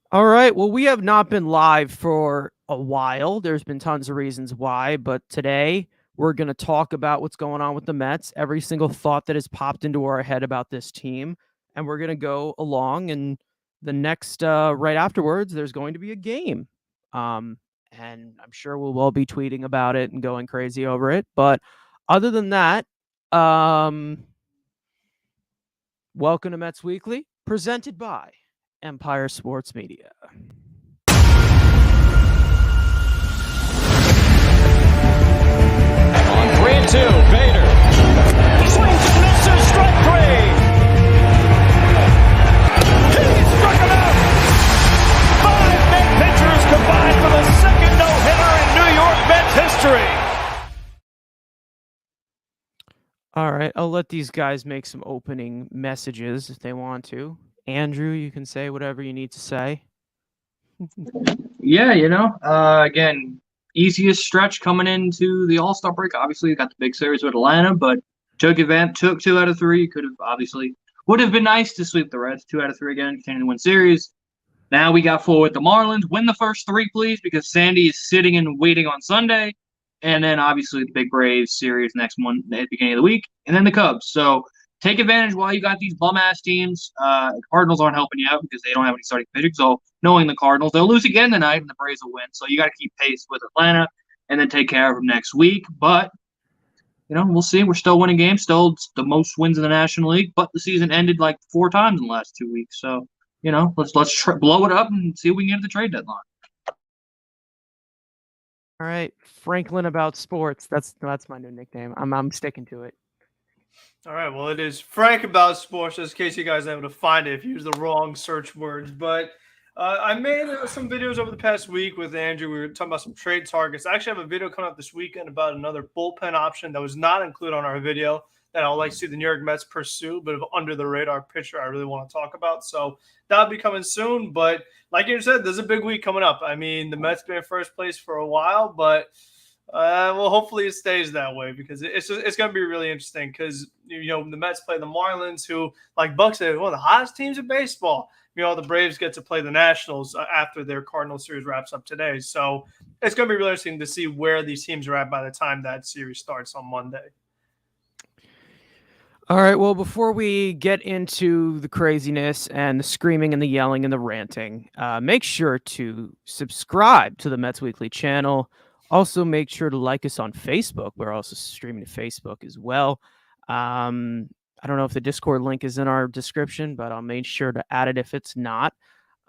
All right. Well, we have not been live for a while. There's been tons of reasons why, but today we're going to talk about what's going on with the Mets, every single thought that has popped into our head about this team, and we're going to go along. And the next, right afterwards, there's going to be a game. Um, and I'm sure we'll all be tweeting about it and going crazy over it. But other than that, um, welcome to Mets Weekly, presented by Empire Sports Media. On 3-2, Bader. He swings and misses, strike three. He struck him out. 5 Met pitchers combined for the second no-hitter in New York Mets history. All right, I'll let these guys make some opening messages if they want to. Andrew, you can say whatever you need to say. Yeah, again, easiest stretch coming into the All-Star break. Obviously, you got the big series with Atlanta, but took 2 out of 3. Could have obviously would have been nice to sweep the Reds. 2 out of 3 again, continue to win series. Now we got 4 with the Marlins. Win the first 3, please, because Sandy is sitting and waiting on Sunday. And then obviously the big Braves series next month at the beginning of the week, and then the Cubs. So take advantage while you got these bum-ass teams. Cardinals aren't helping you out because they don't have any starting pitching. So knowing the Cardinals, they'll lose again tonight, and the Braves will win. So you got to keep pace with Atlanta and then take care of them next week. But, we'll see. We're still winning games, still the most wins in the National League. But the season ended like 4 times in the last 2 weeks. So, let's blow it up and see if we can get to the trade deadline. All right, Franklin About Sports. That's my new nickname. I'm sticking to it. All right, well, it is Frank About Sports, just in case you guys are able to find it if you use the wrong search words. But I made some videos over the past week with Andrew. We were talking about some trade targets. I actually have a video coming up this weekend about another bullpen option that was not included on our video that I would like to see the New York Mets pursue, but under-the-radar pitcher I really want to talk about. So that'll be coming soon. But like you said, there's a big week coming up. I mean, the Mets been in first place for a while, but well, hopefully it stays that way because it's going to be really interesting because, the Mets play the Marlins, who, like Buck said, one of the hottest teams in baseball. The Braves get to play the Nationals after their Cardinal series wraps up today. So it's going to be really interesting to see where these teams are at by the time that series starts on Monday. All right, well, before we get into the craziness and the screaming and the yelling and the ranting, make sure to subscribe to the Mets Weekly channel. Also, make sure to like us on Facebook. We're also streaming to Facebook as well. I don't know if the Discord link is in our description, but I'll make sure to add it if it's not.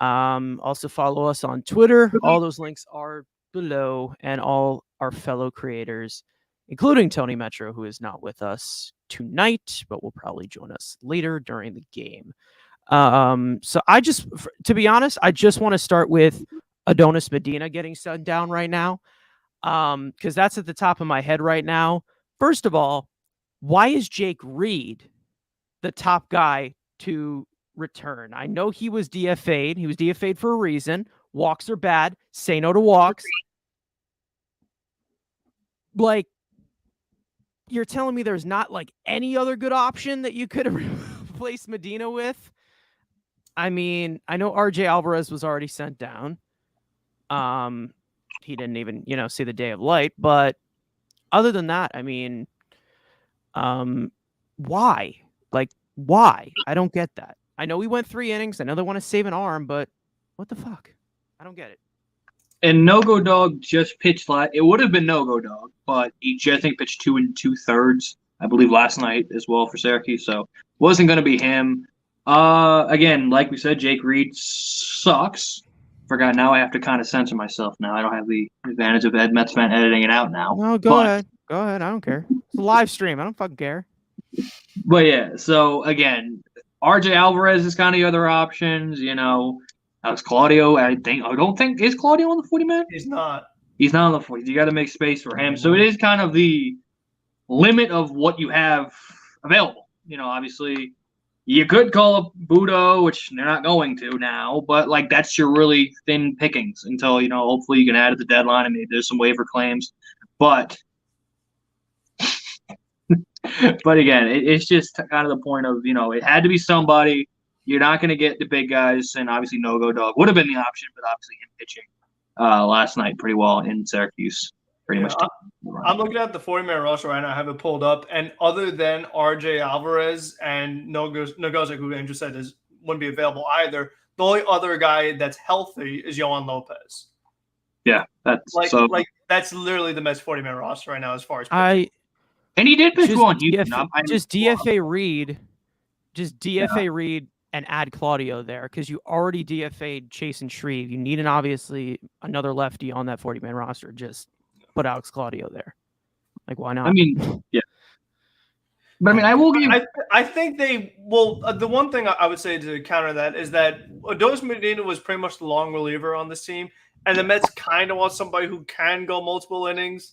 Also, follow us on Twitter. All those links are below, and all our fellow creators, including TonyMetro, who is not with us tonight, but will probably join us later during the game. So to be honest, I just want to start with Adonis Medina getting sent down right now, because that's at the top of my head right now. First of all, why is Jake Reed the top guy to return? I know he was DFA'd. He was DFA'd for a reason. Walks are bad. Say no to walks. Like, you're telling me there's not like any other good option that you could have replaced Medina with? I mean, I know RJ Alvarez was already sent down. He didn't even, see the day of light. But other than that, I mean, why? Like, why? I don't get that. I know we went 3 innings. I know they want to save an arm, but what the fuck? I don't get it. And No-Go Dog just pitched it would have been No-Go Dog, but he just, I think, pitched 2 2/3, I believe, last night as well for Syracuse. So wasn't going to be him. Again, like we said, Jake Reed sucks. Forgot now I have to kind of censor myself now. I don't have the advantage of Ed Mets fan editing it out now. No, go ahead. Go ahead. I don't care. It's a live stream. I don't fucking care. But yeah, so again, RJ Alvarez is kind of the other options, Alex Claudio, is Claudio on the 40-man? He's not. He's not on the 40. You got to make space for him. So it is kind of the limit of what you have available. Obviously, you could call up Budo, which they're not going to now, but like that's your really thin pickings until, hopefully you can add at the deadline and maybe there's some waiver claims. But again, it's just kind of the point of, it had to be somebody. You're not going to get the big guys, and obviously no-go dog would have been the option, but obviously him pitching last night pretty well in Syracuse. Pretty much. I'm looking at the 40-man roster right now. I have it pulled up, and other than R.J. Alvarez and Nogosek, who Andrew said wouldn't be available either, the only other guy that's healthy is Yohan Lopez. Yeah, that's that's literally the best 40-man roster right now as far as and he did pitch well in Houston. Just DFA Reed and add Claudio there because you already DFA'd Chase and Shreve. You need obviously another lefty on that 40-man roster. Just put Alex Claudio there. Like, why not? I mean, yeah. But I mean, I will give. I think they will. The one thing I would say to counter that is that Adolis Medina was pretty much the long reliever on this team, and the Mets kind of want somebody who can go multiple innings.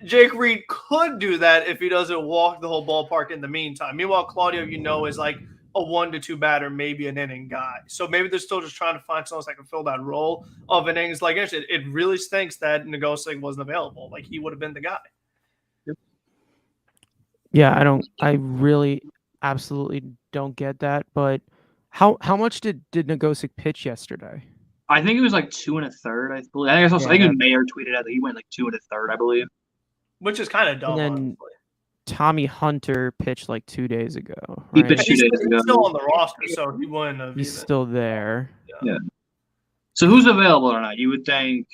Jake Reed could do that if he doesn't walk the whole ballpark in the meantime. Meanwhile, Claudio, is like a 1 to 2 batter, maybe an inning guy. So maybe they're still just trying to find someone that can fill that role of innings. Like I said, it really stinks that Nogosek wasn't available. Like he would have been the guy. Yeah, I really absolutely don't get that. But how much did Nogosek pitch yesterday? I think it was like 2 1/3. I believe. I think Mayer tweeted out that he went like 2 1/3. I believe, which is kind of dumb. And then honestly. Tommy Hunter pitched like 2 days ago. Right? He pitched 2 days ago. He's still on the roster, so he wouldn't have. He's still there. Yeah. So who's available or not? You would think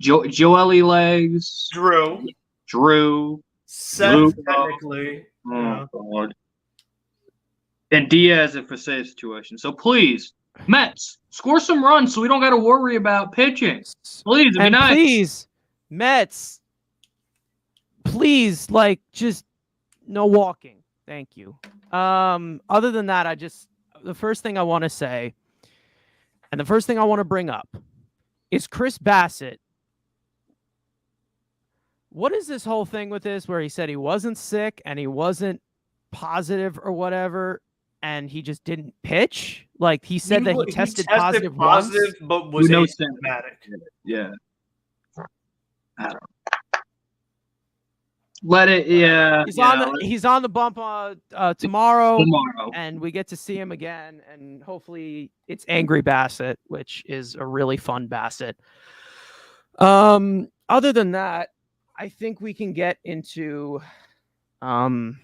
Joely Legs, Drew, Seth Lugo. technically. Oh, God. And Diaz if it's a situation. So please, Mets, score some runs so we don't got to worry about pitching. Please, it'd be nice. Please, Mets. Please, just no walking. Thank you. Other than that, the first thing I want to say, and the first thing I want to bring up is Chris Bassett. What is this whole thing with this where he said he wasn't sick and he wasn't positive or whatever, and he just didn't pitch? Like he said that he tested positive once, but was asymptomatic. Yeah. I don't know. Let it, yeah. He's on the bump tomorrow, and we get to see him again, and hopefully it's Angry Bassett, which is a really fun Bassett. Other than that, I think we can get into the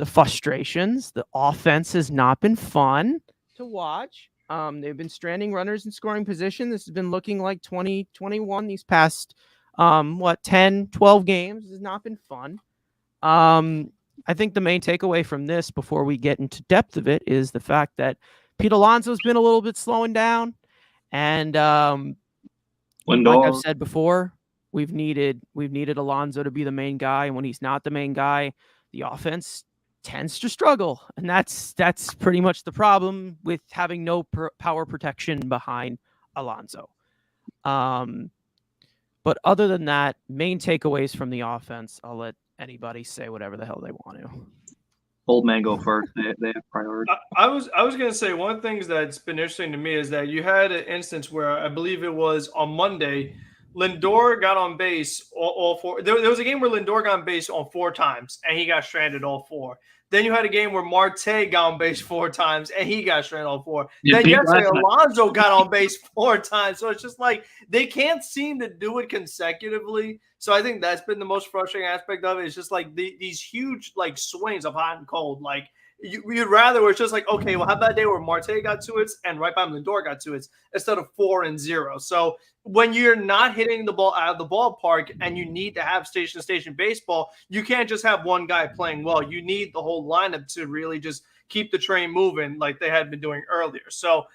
frustrations. The offense has not been fun to watch. They've been stranding runners in scoring position. This has been looking like 2021 these past 10, 12 games. Has not been fun. I think the main takeaway from this before we get into depth of it is the fact that Pete Alonso's been a little bit slowing down. And like I've said before, we've needed Alonso to be the main guy. And when he's not the main guy, the offense tends to struggle. And that's pretty much the problem with having no power protection behind Alonso. But other than that, main takeaways from the offense, I'll let anybody say whatever the hell they want to. Old man go first. They have priority. I was going to say one of the things that's been interesting to me is that you had an instance where I believe it was on Monday, Lindor got on base all four. There was a game where Lindor got on base on 4 times, and he got stranded all 4. Then you had a game where Marte got on base 4 times, and he got stranded all 4. Then yesterday, Alonso got on base 4 times. So it's just like they can't seem to do it consecutively. So I think that's been the most frustrating aspect of it. It's just like these huge swings of hot and cold. Like you'd rather where it's just like, okay, well, how about a day where Marte got 2 hits and right by him Lindor got 2 hits instead of 4 and 0. So when you're not hitting the ball out of the ballpark and you need to have station-to-station baseball, you can't just have one guy playing well. You need the whole lineup to really just keep the train moving like they had been doing earlier. So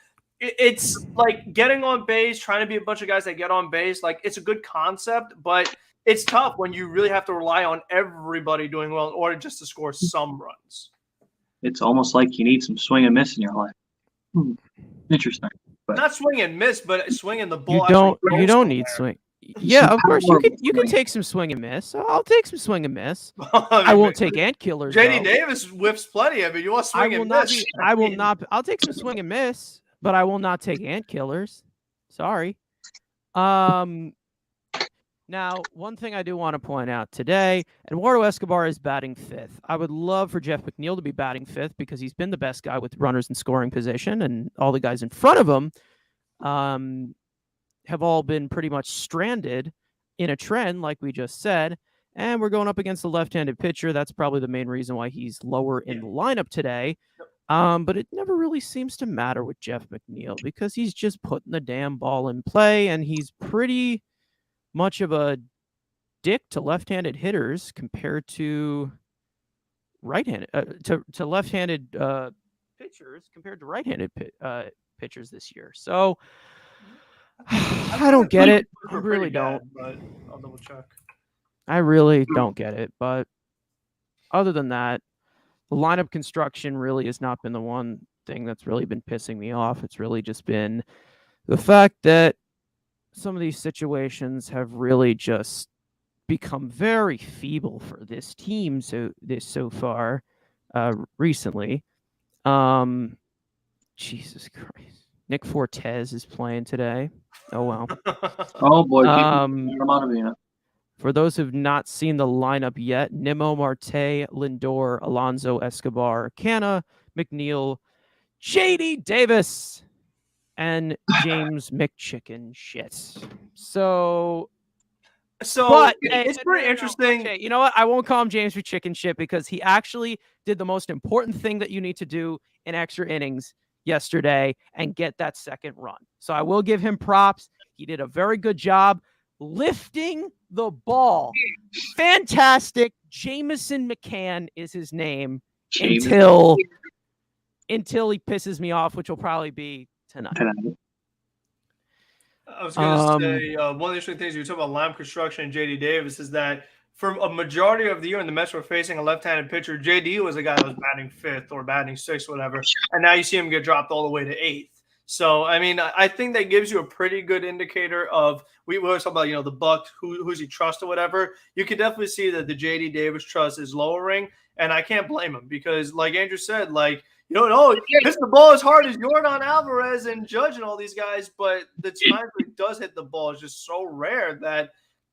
it's like getting on base, trying to be a bunch of guys that get on base. Like it's a good concept, but it's tough when you really have to rely on everybody doing well in order just to score some runs. It's almost like you need some swing and miss in your life. Interesting. But not swing and miss, but swinging the ball. You don't need swing. Yeah, of course you can take some swing and miss. I'll take some swing and miss. I won't take ant killers. JD Davis whips plenty of it. You want swing and miss? I will not. I'll take some swing and miss, but I will not take ant killers. Sorry. Now, one thing I do want to point out today, Eduardo Escobar is batting 5th. I would love for Jeff McNeil to be batting 5th because he's been the best guy with runners in scoring position, and all the guys in front of him have all been pretty much stranded in a trend, like we just said. And we're going up against the left-handed pitcher. That's probably the main reason why he's lower in the lineup today. But it never really seems to matter with Jeff McNeil because he's just putting the damn ball in play, and he's pretty much of a dick to left-handed hitters compared to right-handed to left-handed pitchers compared to right-handed pitchers this year. So I don't get it. I really don't. But I'll double check. I really don't get it. But other than that, the lineup construction really has not been the one thing that's really been pissing me off. It's really just been the fact that some of these situations have really just become very feeble for this team so far recently. Jesus Christ. Nick Fortes is playing today. Oh well. Oh boy. For those who've not seen the lineup yet, Nimmo, Marte, Lindor, Alonso, Escobar, Canna, McNeil, JD Davis, and James McChicken shit. So but it's pretty interesting. Okay, you know what? I won't call him James McChicken shit because he actually did the most important thing that you need to do in extra innings yesterday and get that second run. So I will give him props. He did a very good job lifting the ball. Fantastic. Jameson McCann is his name until he pisses me off, which will probably be tonight. I was going to say, one of the interesting things you talk about line construction and JD Davis is that for a majority of the year, when the Mets were facing a left-handed pitcher, JD was a guy that was batting 5th or batting 6th, whatever. And now you see him get dropped all the way to 8th. So, I mean, I think that gives you a pretty good indicator of we always talk about, the Buck, who's he trust or whatever. You can definitely see that the JD Davis trust is lowering, and I can't blame him because, like Andrew said, hits the ball as hard as Yordan Alvarez and Judge and all these guys, but the times he does hit the ball is just so rare that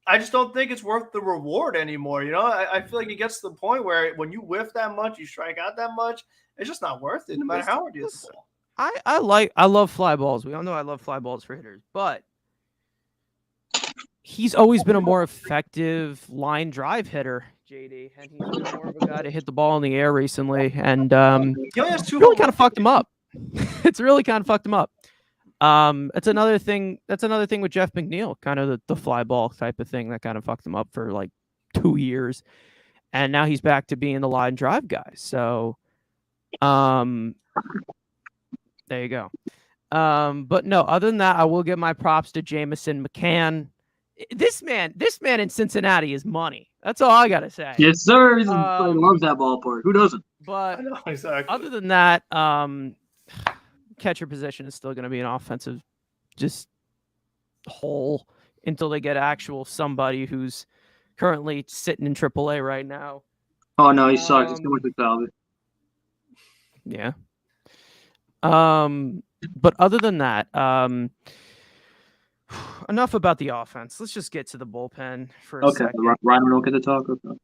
I just don't think it's worth the reward anymore. I feel like it gets to the point where when you whiff that much, you strike out that much, it's just not worth it, no matter how hard you hit the ball. I love fly balls. We all know I love fly balls for hitters, but he's always been a more effective line drive hitter, JD, and he's been more of a guy to hit the ball in the air recently, and he only has 2 really kind of fucked him up. It's really kind of fucked him up. It's another thing. That's another thing with Jeff McNeil, kind of the fly ball type of thing that kind of fucked him up for like 2 years, and now he's back to being the line drive guy. So, there you go. But no, other than that, I will give my props to Jameson McCann. This man in Cincinnati is money. That's all I gotta say. Yes, sir. He loves that ballpark. Who doesn't? But exactly. Other than that, catcher position is still going to be an offensive just hole until they get actual somebody who's currently sitting in AAA right now. Oh no, he sucks. It's too much salvage. Yeah. But other than that, enough about the offense. Let's just get to the bullpen for a second. Okay, Ryan don't get to talk. Okay.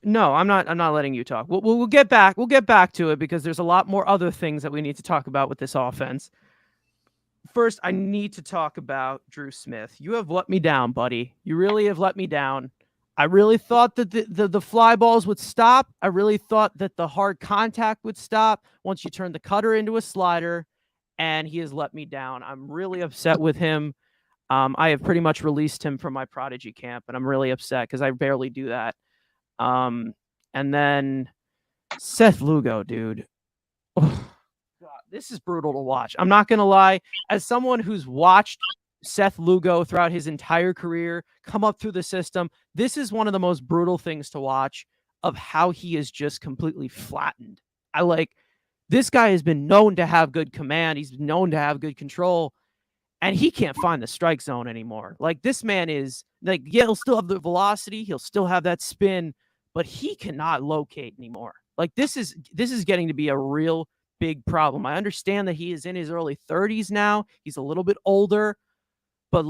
No, I'm not letting you talk. We'll get back. We'll get back to it because there's a lot more other things that we need to talk about with this offense. First, I need to talk about Drew Smith. You have let me down, buddy. You really have let me down. I really thought that the fly balls would stop. I really thought that the hard contact would stop once you turn the cutter into a slider, and he has let me down. I'm really upset with him. I have pretty much released him from my prodigy camp, and I'm really upset because I barely do that. And then Seth Lugo, dude. Oh, God, this is brutal to watch. I'm not going to lie. As someone who's watched Seth Lugo throughout his entire career come up through the system, this is one of the most brutal things to watch of how he is just completely flattened. This guy has been known to have good command. He's been known to have good control, and he can't find the strike zone anymore. This man is he'll still have the velocity. He'll still have that spin, but he cannot locate anymore. This is getting to be a real big problem. I understand that he is in his early 30s now. He's a little bit older, but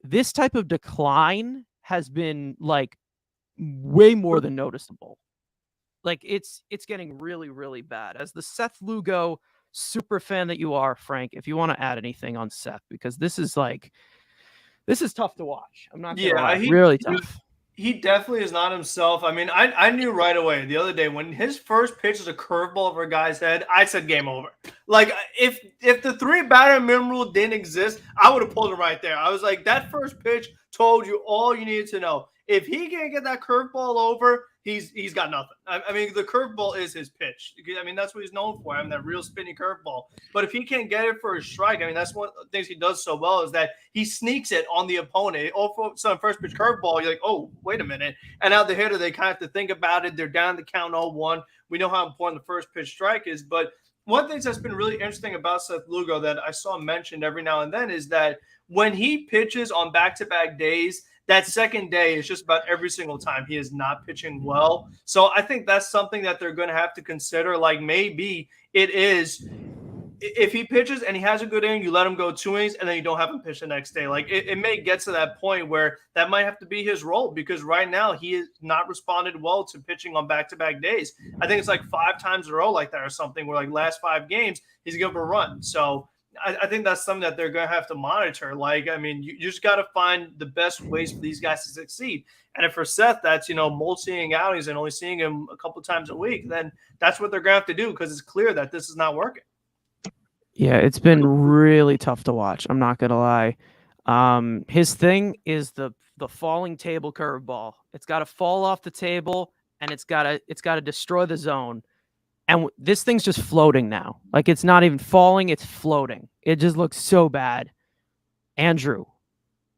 this type of decline has been like way more than noticeable. Like it's getting really, really bad. As the Seth Lugo super fan that you are, Frank, if you want to add anything on Seth, because this is tough to watch. I'm not gonna lie, really tough. He definitely is not himself. I mean, I knew right away the other day when his first pitch was a curveball over a guy's head, I said game over. Like if the 3-batter minimum rule didn't exist, I would have pulled him right there. I was like, that first pitch told you all you needed to know. If he can't get that curveball over, he's got nothing. I mean, the curveball is his pitch. I mean, that's what he's known for, having that real spinny curveball. But if he can't get it for a strike, I mean, that's one of the things he does so well is that he sneaks it on the opponent. All some first pitch curveball, you're like, oh, wait a minute. And now the hitter, they kind of have to think about it. They're down the count 0-1. We know how important the first pitch strike is. But one thing that's been really interesting about Seth Lugo that I saw mentioned every now and then is that when he pitches on back-to-back days, that second day is just about every single time he is not pitching well. So I think that's something that they're going to have to consider. Like maybe it is if he pitches and he has a good inning, you let him go 2 innings and then you don't have him pitch the next day. Like it may get to that point where that might have to be his role because right now he has not responded well to pitching on back-to-back days. I think it's like 5 times in a row like that or something where like last 5 games he's given a run. So I think that's something that they're going to have to monitor. Like, I mean, you just got to find the best ways for these guys to succeed. And if for Seth, that's, multi-inning outings and only seeing him a couple times a week, then that's what they're going to have to do because it's clear that this is not working. Yeah, it's been really tough to watch. I'm not going to lie. His thing is the falling table curveball. It's got to fall off the table and it's got to destroy the zone. And this thing's just floating now. Like, it's not even falling, it's floating. It just looks so bad. Andrew,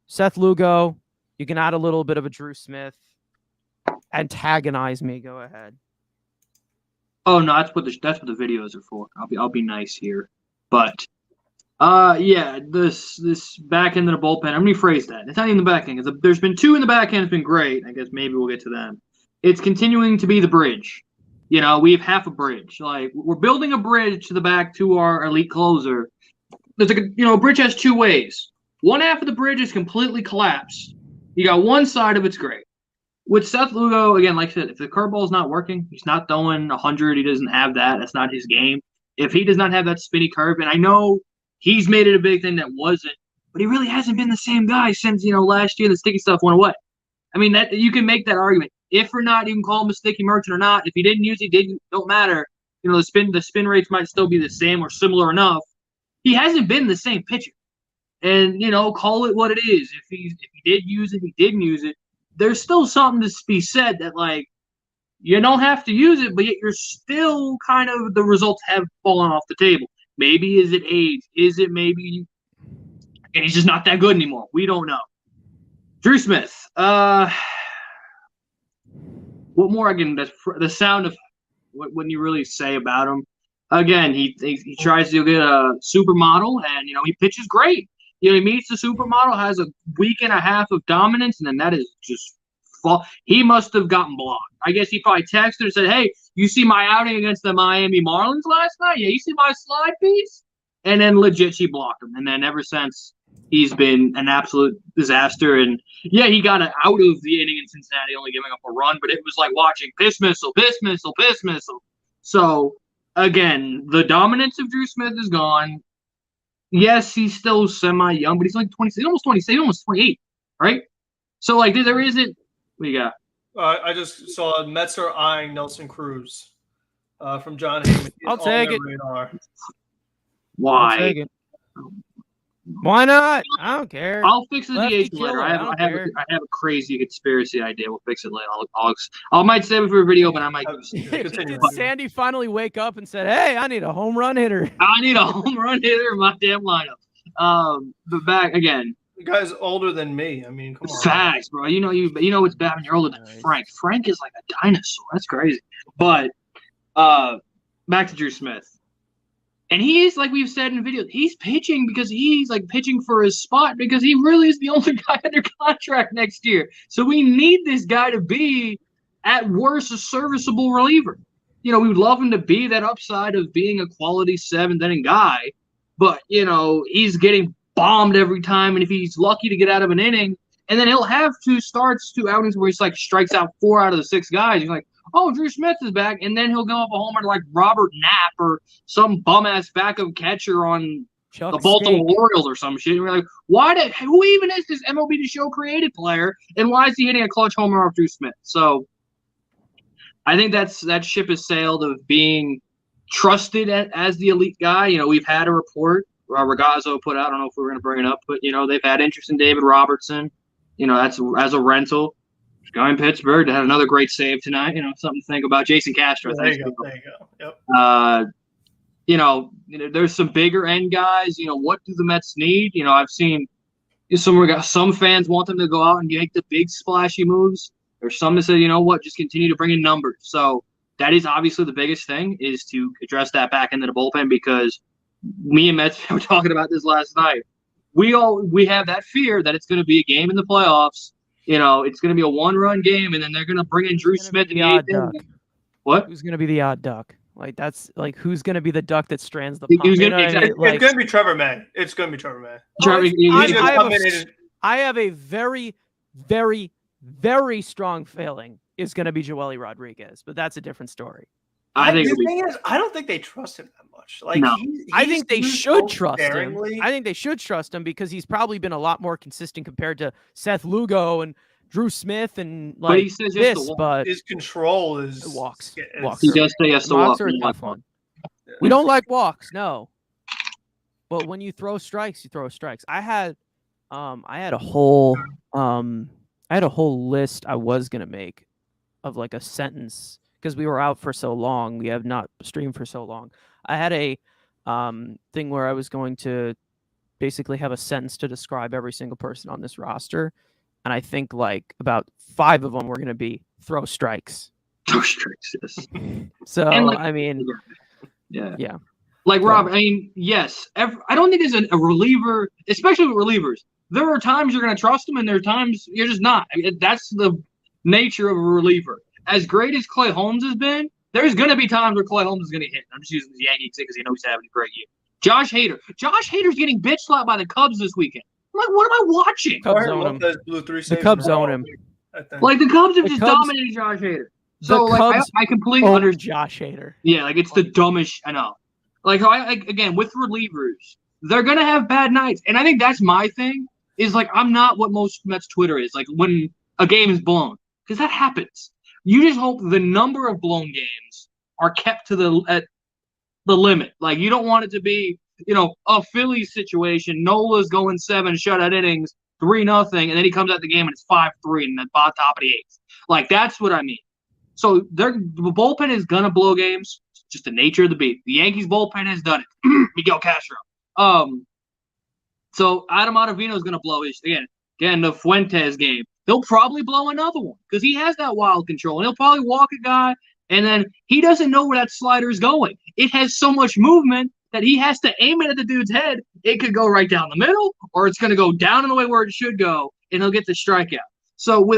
Seth Lugo, you can add a little bit of a Drew Smith. Antagonize me. Go ahead. Oh no, that's what the videos are for. I'll be nice here, but yeah, this back end of the bullpen. I'm gonna rephrase that. It's not even the back end. There's been 2 in the back end. It's been great. I guess maybe we'll get to them. It's continuing to be the bridge. We have half a bridge. Like we're building a bridge to the back to our elite closer. There's a bridge has 2 ways. One half of the bridge is completely collapsed. You got one side of it's great. With Seth Lugo, again, like I said, if the curveball is not working, he's not throwing 100. He doesn't have that. That's not his game. If he does not have that spinny curve, and I know he's made it a big thing that wasn't, but he really hasn't been the same guy since last year the sticky stuff went away. I mean, that you can make that argument. If or not, you can call him a sticky merchant or not. If he didn't use it, don't matter. The spin rates might still be the same or similar enough. He hasn't been the same pitcher. And, call it what it is. If he did use it, he didn't use it. There's still something to be said that, like, you don't have to use it, but yet you're still kind of, the results have fallen off the table. Maybe is it age? Is it maybe, and he's just not that good anymore? We don't know. Drew Smith. What more again? The sound of what wouldn't you really say about him? Again, he tries to get a supermodel, and he pitches great. He meets the supermodel, has a week and a half of dominance, and then that is just fall. He must have gotten blocked. I guess he probably texted and said, "Hey, you see my outing against the Miami Marlins last night? Yeah, you see my slide piece?" And then legit, she blocked him. And then ever since, he's been an absolute disaster. And yeah, he got out of the inning in Cincinnati, only giving up a run, but it was like watching piss missile, piss missile, piss missile. So again, the dominance of Drew Smith is gone. Yes, he's still semi-young, but he's like 26, almost 27, almost 28, right? So like there isn't. What do you got? I just saw Mets are eyeing Nelson Cruz from John Heyman. I'll take it. Radar. Why? I'll take it. Why not? I don't care. I'll fix the Lefty DH later. killer, I have a crazy conspiracy idea. We'll fix it later. I might save it for a video, but I might. Continue. Did Sandy finally wake up and said, "Hey, I need a home run hitter"? I need a home run hitter in my damn lineup. But back again. The guy's older than me. I mean, come on. Facts, bro. You know it's bad when you're older than Frank. Frank is like a dinosaur. That's crazy. But back to Drew Smith. And he is, like we've said in videos, he's pitching because he's like pitching for his spot because he really is the only guy under contract next year. So we need this guy to be, at worst, a serviceable reliever. We would love him to be that upside of being a quality 7th inning guy, but he's getting bombed every time, and if he's lucky to get out of an inning, and then he'll have 2 outings where he's like strikes out 4 out of the 6 guys. You're like, oh, Drew Smith is back, and then he'll go up a homer to like Robert Knapp or some bum ass backup catcher on Chuck the Baltimore Steak. Orioles or some shit. And we're like, who even is this MLB The Show created player, and why is he hitting a clutch homer off Drew Smith? So I think that ship has sailed of being trusted as the elite guy. You know, we've had a report Ragazzo put out. I don't know if we're going to bring it up, but you know, they've had interest in David Robertson. You know, that's as a rental. Guy in Pittsburgh that had another great save tonight. You know, something to think about. Jason Castro. There you go. Yep. You know, there's some bigger end guys. You know, what do the Mets need? You know, I've seen some fans want them to go out and make the big splashy moves. There's some that say, you know what, just continue to bring in numbers. So that is obviously the biggest thing, is to address that back into the bullpen, because me and Mets were talking about this last night. We have that fear that it's going to be a game in the playoffs. You know, it's going to be a 1-run game, and then they're going to bring in Drew Smith in the 8th inning. What? Who's going to be the odd duck? Like, that's like, who's going to be the duck that strands the Who's pump? gonna- Like, It's going to be Trevor May. It's going to be Trevor May. I have a very, very, very strong feeling it's going to be Joely Rodriguez, but that's a different story. I think the thing is, I don't think they trust him that much. Like, No. I think they should trust him. sparingly. I think they should trust him because he's probably been a lot more consistent compared to Seth Lugo and Drew Smith and But like he says just this. to walk. But His control is walks. is- Walks He does say he has to walk. walks are a tough one. We don't like walks, no. But when you throw strikes, you throw strikes. I had a whole list I was gonna make of like a sentence, because we were out for so long. We have not streamed for so long. I had a thing where I was going to basically have a sentence to describe every single person on this roster, and I think like about 5 of them were gonna be throw strikes. Throw strikes, yes. So And, like, I mean, Yeah. yeah. Like, Rob, I mean, yes. I don't think there's a reliever, especially with relievers. There are times you're going to trust them, and there are times you're just not. I mean, that's the nature of a reliever. As great as Clay Holmes has been, there's going to be times where Clay Holmes is going to hit. I'm just using the Yankees because he knows he's having a great year. Josh Hader's getting bitch slapped by the Cubs this weekend. I'm like, what am I watching? Cubs own him. Lopez blew 3 The saves Cubs in a row, own him. I think. Like, the Cubs have The just Cubs- dominated Josh Hader. So, The like, Cubs I completely own understand. Josh Hader. Yeah, like, it's the dumbest. I know. Like, again, with relievers, they're going to have bad nights. And I think that's my thing, is, like, I'm not what most Mets Twitter is, like, when a game is blown. Because that happens. You just hope the number of blown games are kept to at the limit. Like, you don't want it to be, you know, a Phillies situation. Nola's going 7 shutout innings, 3-0, and then he comes out the game and it's 5-3 in the top of the 8th. Like, that's what I mean. So the bullpen is going to blow games. It's just the nature of the beast. The Yankees bullpen has done it. Miguel Castro. So Adam Ottavino is going to blow his, again, the Fuentes game. He'll probably blow another one because he has that wild control. And he'll probably walk a guy, and then he doesn't know where that slider is going. It has so much movement that he has to aim it at the dude's head. It could go right down the middle, or it's going to go down in the way where it should go, and he'll get the strikeout. So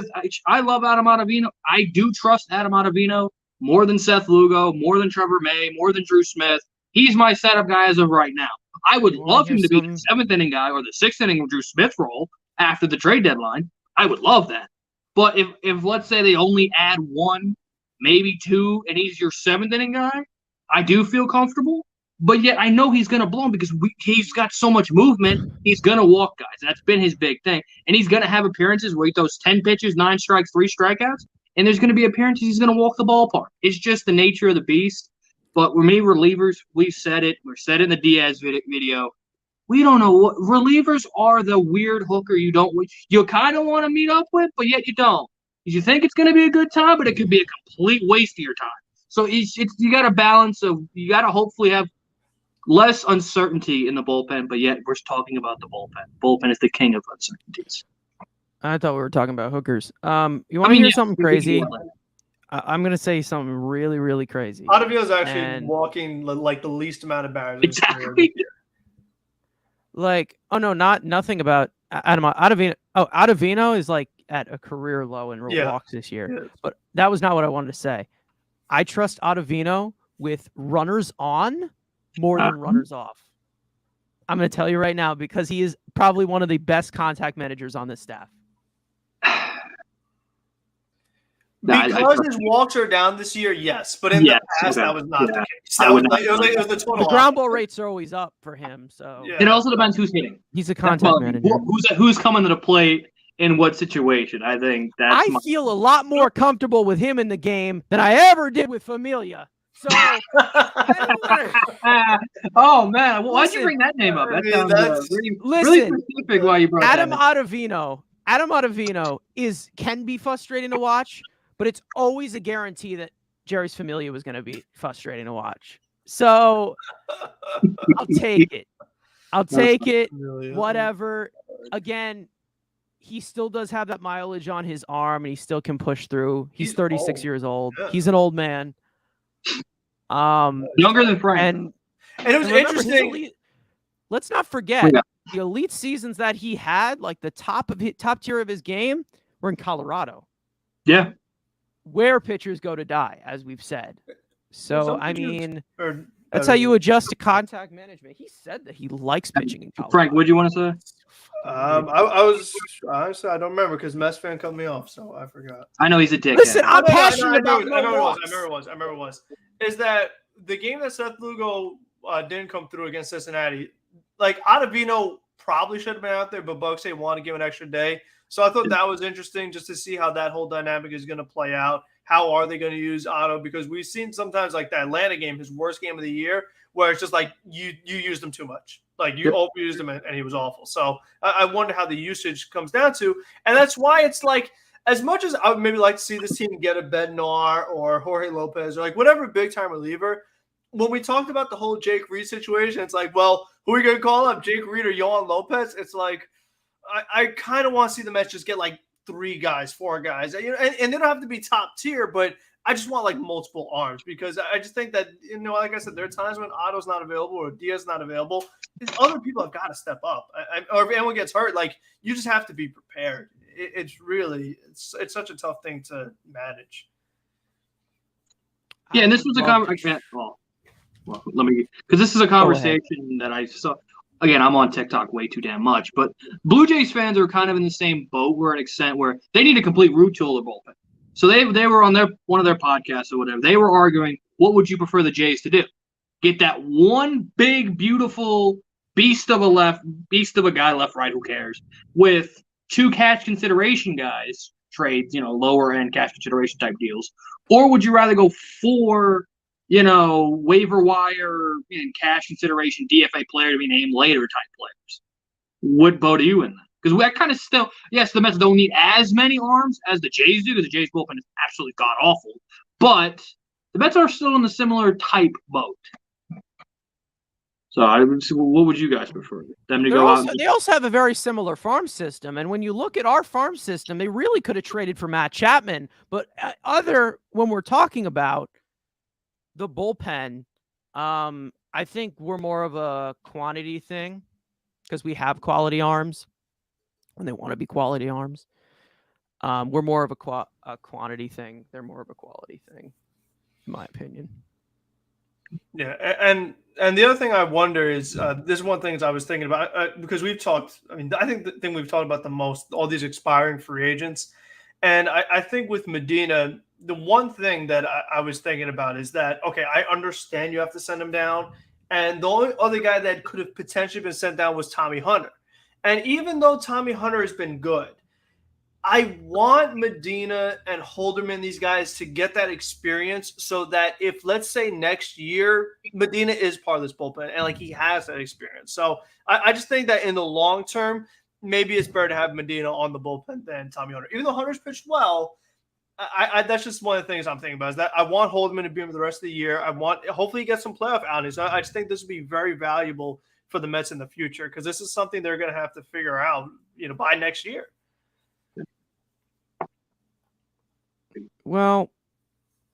I love Adam Ottavino. I do trust Adam Ottavino more than Seth Lugo, more than Trevor May, more than Drew Smith. He's my setup guy as of right now. I would love him to be the 7th inning guy or the 6th inning Drew Smith role after the trade deadline. I would love that. But if let's say they only add 1, maybe 2, and he's your 7th inning guy, I do feel comfortable. But yet I know he's going to blow him because he's got so much movement. He's going to walk guys. That's been his big thing. And he's going to have appearances where he throws 10 pitches, 9 strikes, 3 strikeouts. And there's going to be appearances he's going to walk the ballpark. It's just the nature of the beast. But with me, relievers, we've said it. We said it in the Diaz video. We don't know what relievers are. The weird hooker you kind of want to meet up with, but yet you don't. Because you think it's going to be a good time, but it could be a complete waste of your time. So you got a balance of, you got to hopefully have less uncertainty in the bullpen, but yet we're talking about the bullpen. Bullpen is the king of uncertainties. I thought we were talking about hookers. You want to hear something crazy? I'm going to say something really, really crazy. Ottavino's actually walking like the least amount of barriers. Exactly. Like, oh no, nothing about Ottavino. Oh, Ottavino is like at a career low in walks this year. Yes. But that was not what I wanted to say. I trust Ottavino with runners on more than runners off. I'm going to tell you right now because he is probably one of the best contact managers on this staff. Because his walks are down this year, yes, but in the past that was not the case. It was the total. The ground ball rates are always up for him, so it also depends who's hitting. He's a contact manager. Who's coming to the plate in what situation? I think I feel a lot more comfortable with him in the game than I ever did with Familia. So, oh man, why'd you bring that name up? That sounds really specific. Why you brought Adam that Ottavino. Adam Ottavino can be frustrating to watch, but it's always a guarantee that Jerry's Familia was going to be frustrating to watch. So I'll take it. I'll take it. Whatever. Again, he still does have that mileage on his arm, and he still can push through. He's 36 years old. Yeah. He's an old man. Younger than Frank. And it was interesting. Let's not forget the elite seasons that he had, like the top tier of his game, were in Colorado. Yeah. Where pitchers go to die, as we've said. So, I mean, that's how you adjust to contact management. He said that he likes pitching in Colorado. Frank, what do you want to say? Honestly, I don't remember because Mets fan cut me off, so I forgot. I know he's a dickhead. Listen, I'm passionate about I remember it was. Is that the game that Seth Lugo didn't come through against Cincinnati? Like, Ottavino probably should have been out there, but Bucks want to give an extra day. So I thought that was interesting just to see how that whole dynamic is going to play out. How are they going to use Otto? Because we've seen sometimes like the Atlanta game, his worst game of the year, where it's just like you used him too much. Like you overused him and he was awful. So I wonder how the usage comes down to. And that's why it's like, as much as I would maybe like to see this team get a Bednar or Jorge Lopez or like whatever big time reliever, when we talked about the whole Jake Reed situation, it's like, well, who are we going to call up, Jake Reed or Yohan Lopez? It's like, I kind of want to see the Mets just get like 3 guys, 4 guys, and they don't have to be top tier, but I just want like multiple arms because I just think that, like I said, there are times when Otto's not available or Diaz not available. Other people have got to step up. Or if anyone gets hurt, like you just have to be prepared. It's such a tough thing to manage. Yeah, and this was a conversation. Well, because this is a conversation that I saw. Again, I'm on TikTok way too damn much, but Blue Jays fans are kind of in the same boat to an extent where they need a complete root tool or bullpen. So they were on one of their podcasts or whatever. They were arguing, what would you prefer the Jays to do? Get that one big, beautiful beast of a guy left, right, who cares, with 2 cash consideration guys, trades, lower end cash consideration type deals, or would you rather go 4? Waiver wire and cash consideration DFA player to be named later type players. What boat are you in? Because we kind of still, yes, the Mets don't need as many arms as the Jays do, because the Jays bullpen is absolutely god awful. But the Mets are still in a similar type boat. So what would you guys prefer? Them to go out? They also have a very similar farm system, and when you look at our farm system, they really could have traded for Matt Chapman. But when we're talking about the bullpen, I think we're more of a quantity thing because we have quality arms and they want to be quality arms. We're more of a quantity thing. They're more of a quality thing, in my opinion. Yeah, and the other thing I wonder is this is one thing I was thinking about because we've talked. I mean, I think the thing we've talked about the most, all these expiring free agents, and I think with Medina, the one thing that I was thinking about is that, okay, I understand you have to send him down. And the only other guy that could have potentially been sent down was Tommy Hunter. And even though Tommy Hunter has been good, I want Medina and Holderman, these guys, to get that experience so that if, let's say, next year, Medina is part of this bullpen and like he has that experience. So I just think that in the long term, maybe it's better to have Medina on the bullpen than Tommy Hunter. Even though Hunter's pitched well, that's just one of the things I'm thinking about is that I want Holderman to be in for the rest of the year. Hopefully he gets some playoff outings. I just think this would be very valuable for the Mets in the future because this is something they're going to have to figure out, by next year. Well,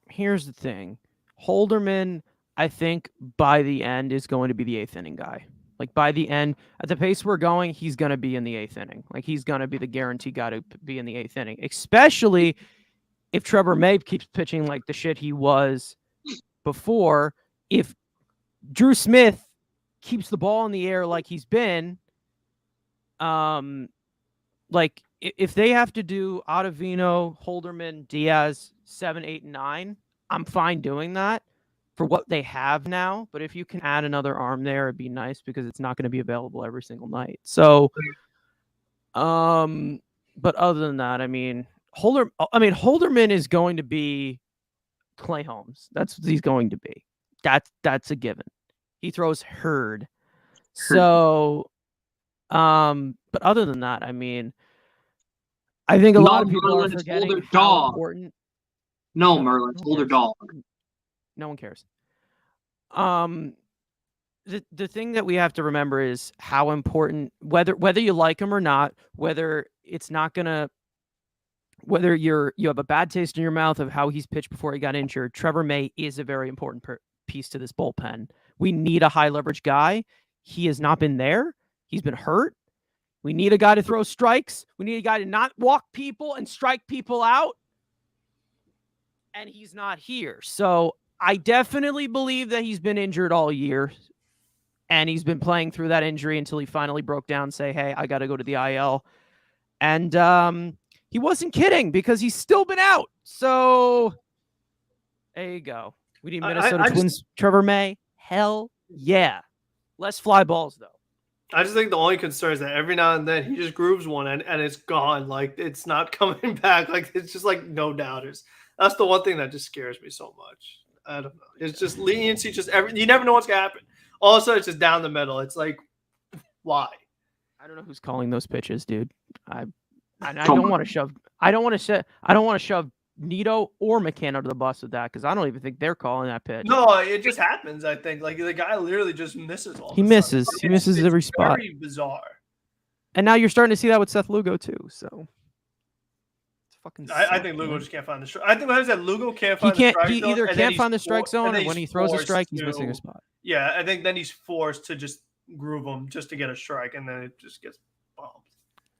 here's the thing. Holderman, I think by the end is going to be the 8th inning guy. Like by the end, at the pace we're going, he's going to be in the 8th inning. Like he's going to be the guaranteed guy to be in the 8th inning, especially if Trevor May keeps pitching like the shit he was before. If Drew Smith keeps the ball in the air like he's been, like if they have to do Ottavino, Holderman, Diaz 7, 8, and 9, I'm fine doing that for what they have now. But if you can add another arm there, it'd be nice because it's not going to be available every single night. So, but other than that, I mean, Holderman is going to be Clay Holmes. That's what he's going to be. That's a given. He throws herd. So, but other than that, I mean, I think a lot of people are forgetting how important. No, Merlin, it's older dog. No one cares. The thing that we have to remember is how important, whether you like him or not, whether it's not gonna, whether you have a bad taste in your mouth of how he's pitched before he got injured, Trevor May is a very important piece to this bullpen. We need a high leverage guy. He has not been there. He's been hurt. We need a guy to throw strikes. We need a guy to not walk people and strike people out. And he's not here. So I definitely believe that he's been injured all year. And he's been playing through that injury until he finally broke down and say, hey, I got to go to the IL. And he wasn't kidding because he's still been out. So there you go. We need Minnesota Twins, Trevor May. Hell yeah. Less fly balls, though. I just think the only concern is that every now and then he just grooves one and it's gone. Like, it's not coming back. Like, it's just like no doubters. That's the one thing that just scares me so much. I don't know. It's just leniency. You never know what's going to happen. All of a sudden, it's just down the middle. It's like, why? I don't know who's calling those pitches, dude. I don't want to shove. I don't want to shove Nito or McCann under the bus with that because I don't even think they're calling that pitch. No, it just happens. I think like the guy literally just misses all. He misses. He misses every spot. Very bizarre. And now you're starting to see that with Seth Lugo too. So it's fucking. I think Lugo just can't find the strike. I think what that Lugo can't find the strike zone. He either can't find the strike zone, or when he throws a strike, he's missing a spot. Yeah, I think then he's forced to just groove him just to get a strike, and then it just gets bumped.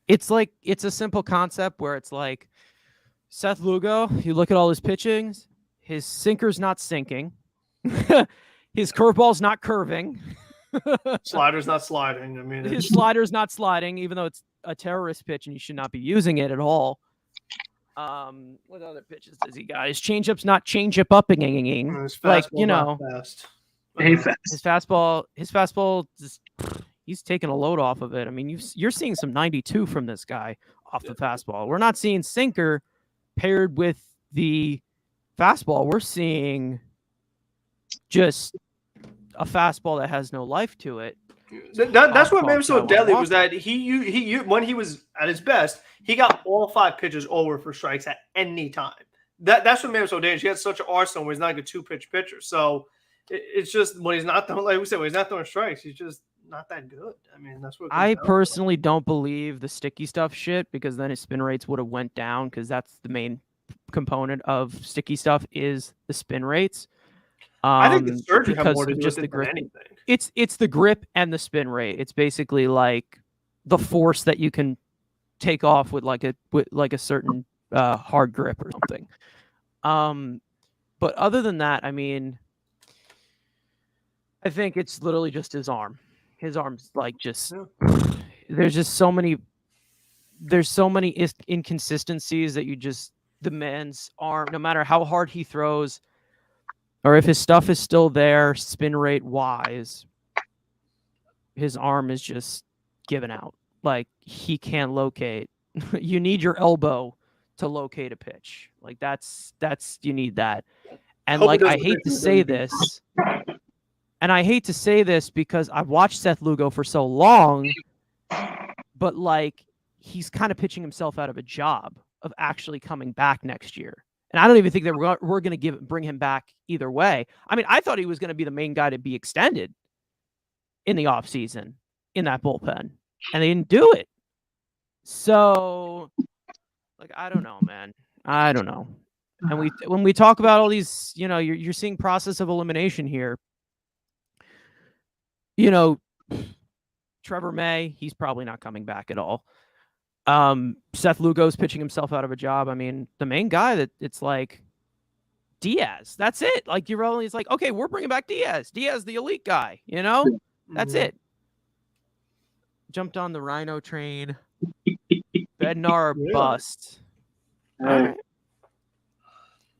It's like it's a simple concept where it's like Seth Lugo. You look at all his pitchings, his sinker's not sinking, his curveball's not curving, slider's not sliding. I mean, his slider's not sliding, even though it's a terrorist pitch and you should not be using it at all. What other pitches does he got? His changeup's not change-up upping. Like, you know, his fastball just, he's taking a load off of it. I mean, you're seeing some 92 from this guy off the fastball. We're not seeing sinker paired with the fastball. We're seeing just a fastball that has no life to it. That's what made him so deadly was that he when he was at his best, he got all 5 pitches over for strikes at any time. That's what made him so dangerous. He had such an arsenal where he's not like a 2-pitch pitcher. So it's just when he's not throwing, like we said, when he's not throwing strikes, he's just not that good. I mean, that's what I personally don't believe the sticky stuff shit because then his spin rates would have went down because that's the main component of sticky stuff is the spin rates. I think the surgery has more to do just with the grip. Anything. It's the grip and the spin rate. It's basically like the force that you can take off with like a certain hard grip or something. But other than that, I mean, I think it's literally just his arm. His arm's like just there's just so many inconsistencies that you just the man's arm, no matter how hard he throws. Or if his stuff is still there, spin rate wise, his arm is just given out. Like he can't locate. You need your elbow to locate a pitch. Like that's you need that. And like I hate to say this, because I've watched Seth Lugo for so long, but like he's kind of pitching himself out of a job of actually coming back next year. And I don't even think that we're going to bring him back either way. I mean, I thought he was going to be the main guy to be extended in the offseason in that bullpen, and they didn't do it. So, like, I don't know, man. I don't know. And when we talk about all these, you know, you're seeing process of elimination here. You know, Trevor May, he's probably not coming back at all. Seth Lugo's pitching himself out of a job. I mean, the main guy that it's like Diaz. That's it. Like it's like, okay, we're bringing back Diaz. Diaz, the elite guy, you know? That's it. Jumped on the Rhino train. Bednar Really? bust. All Hey, right.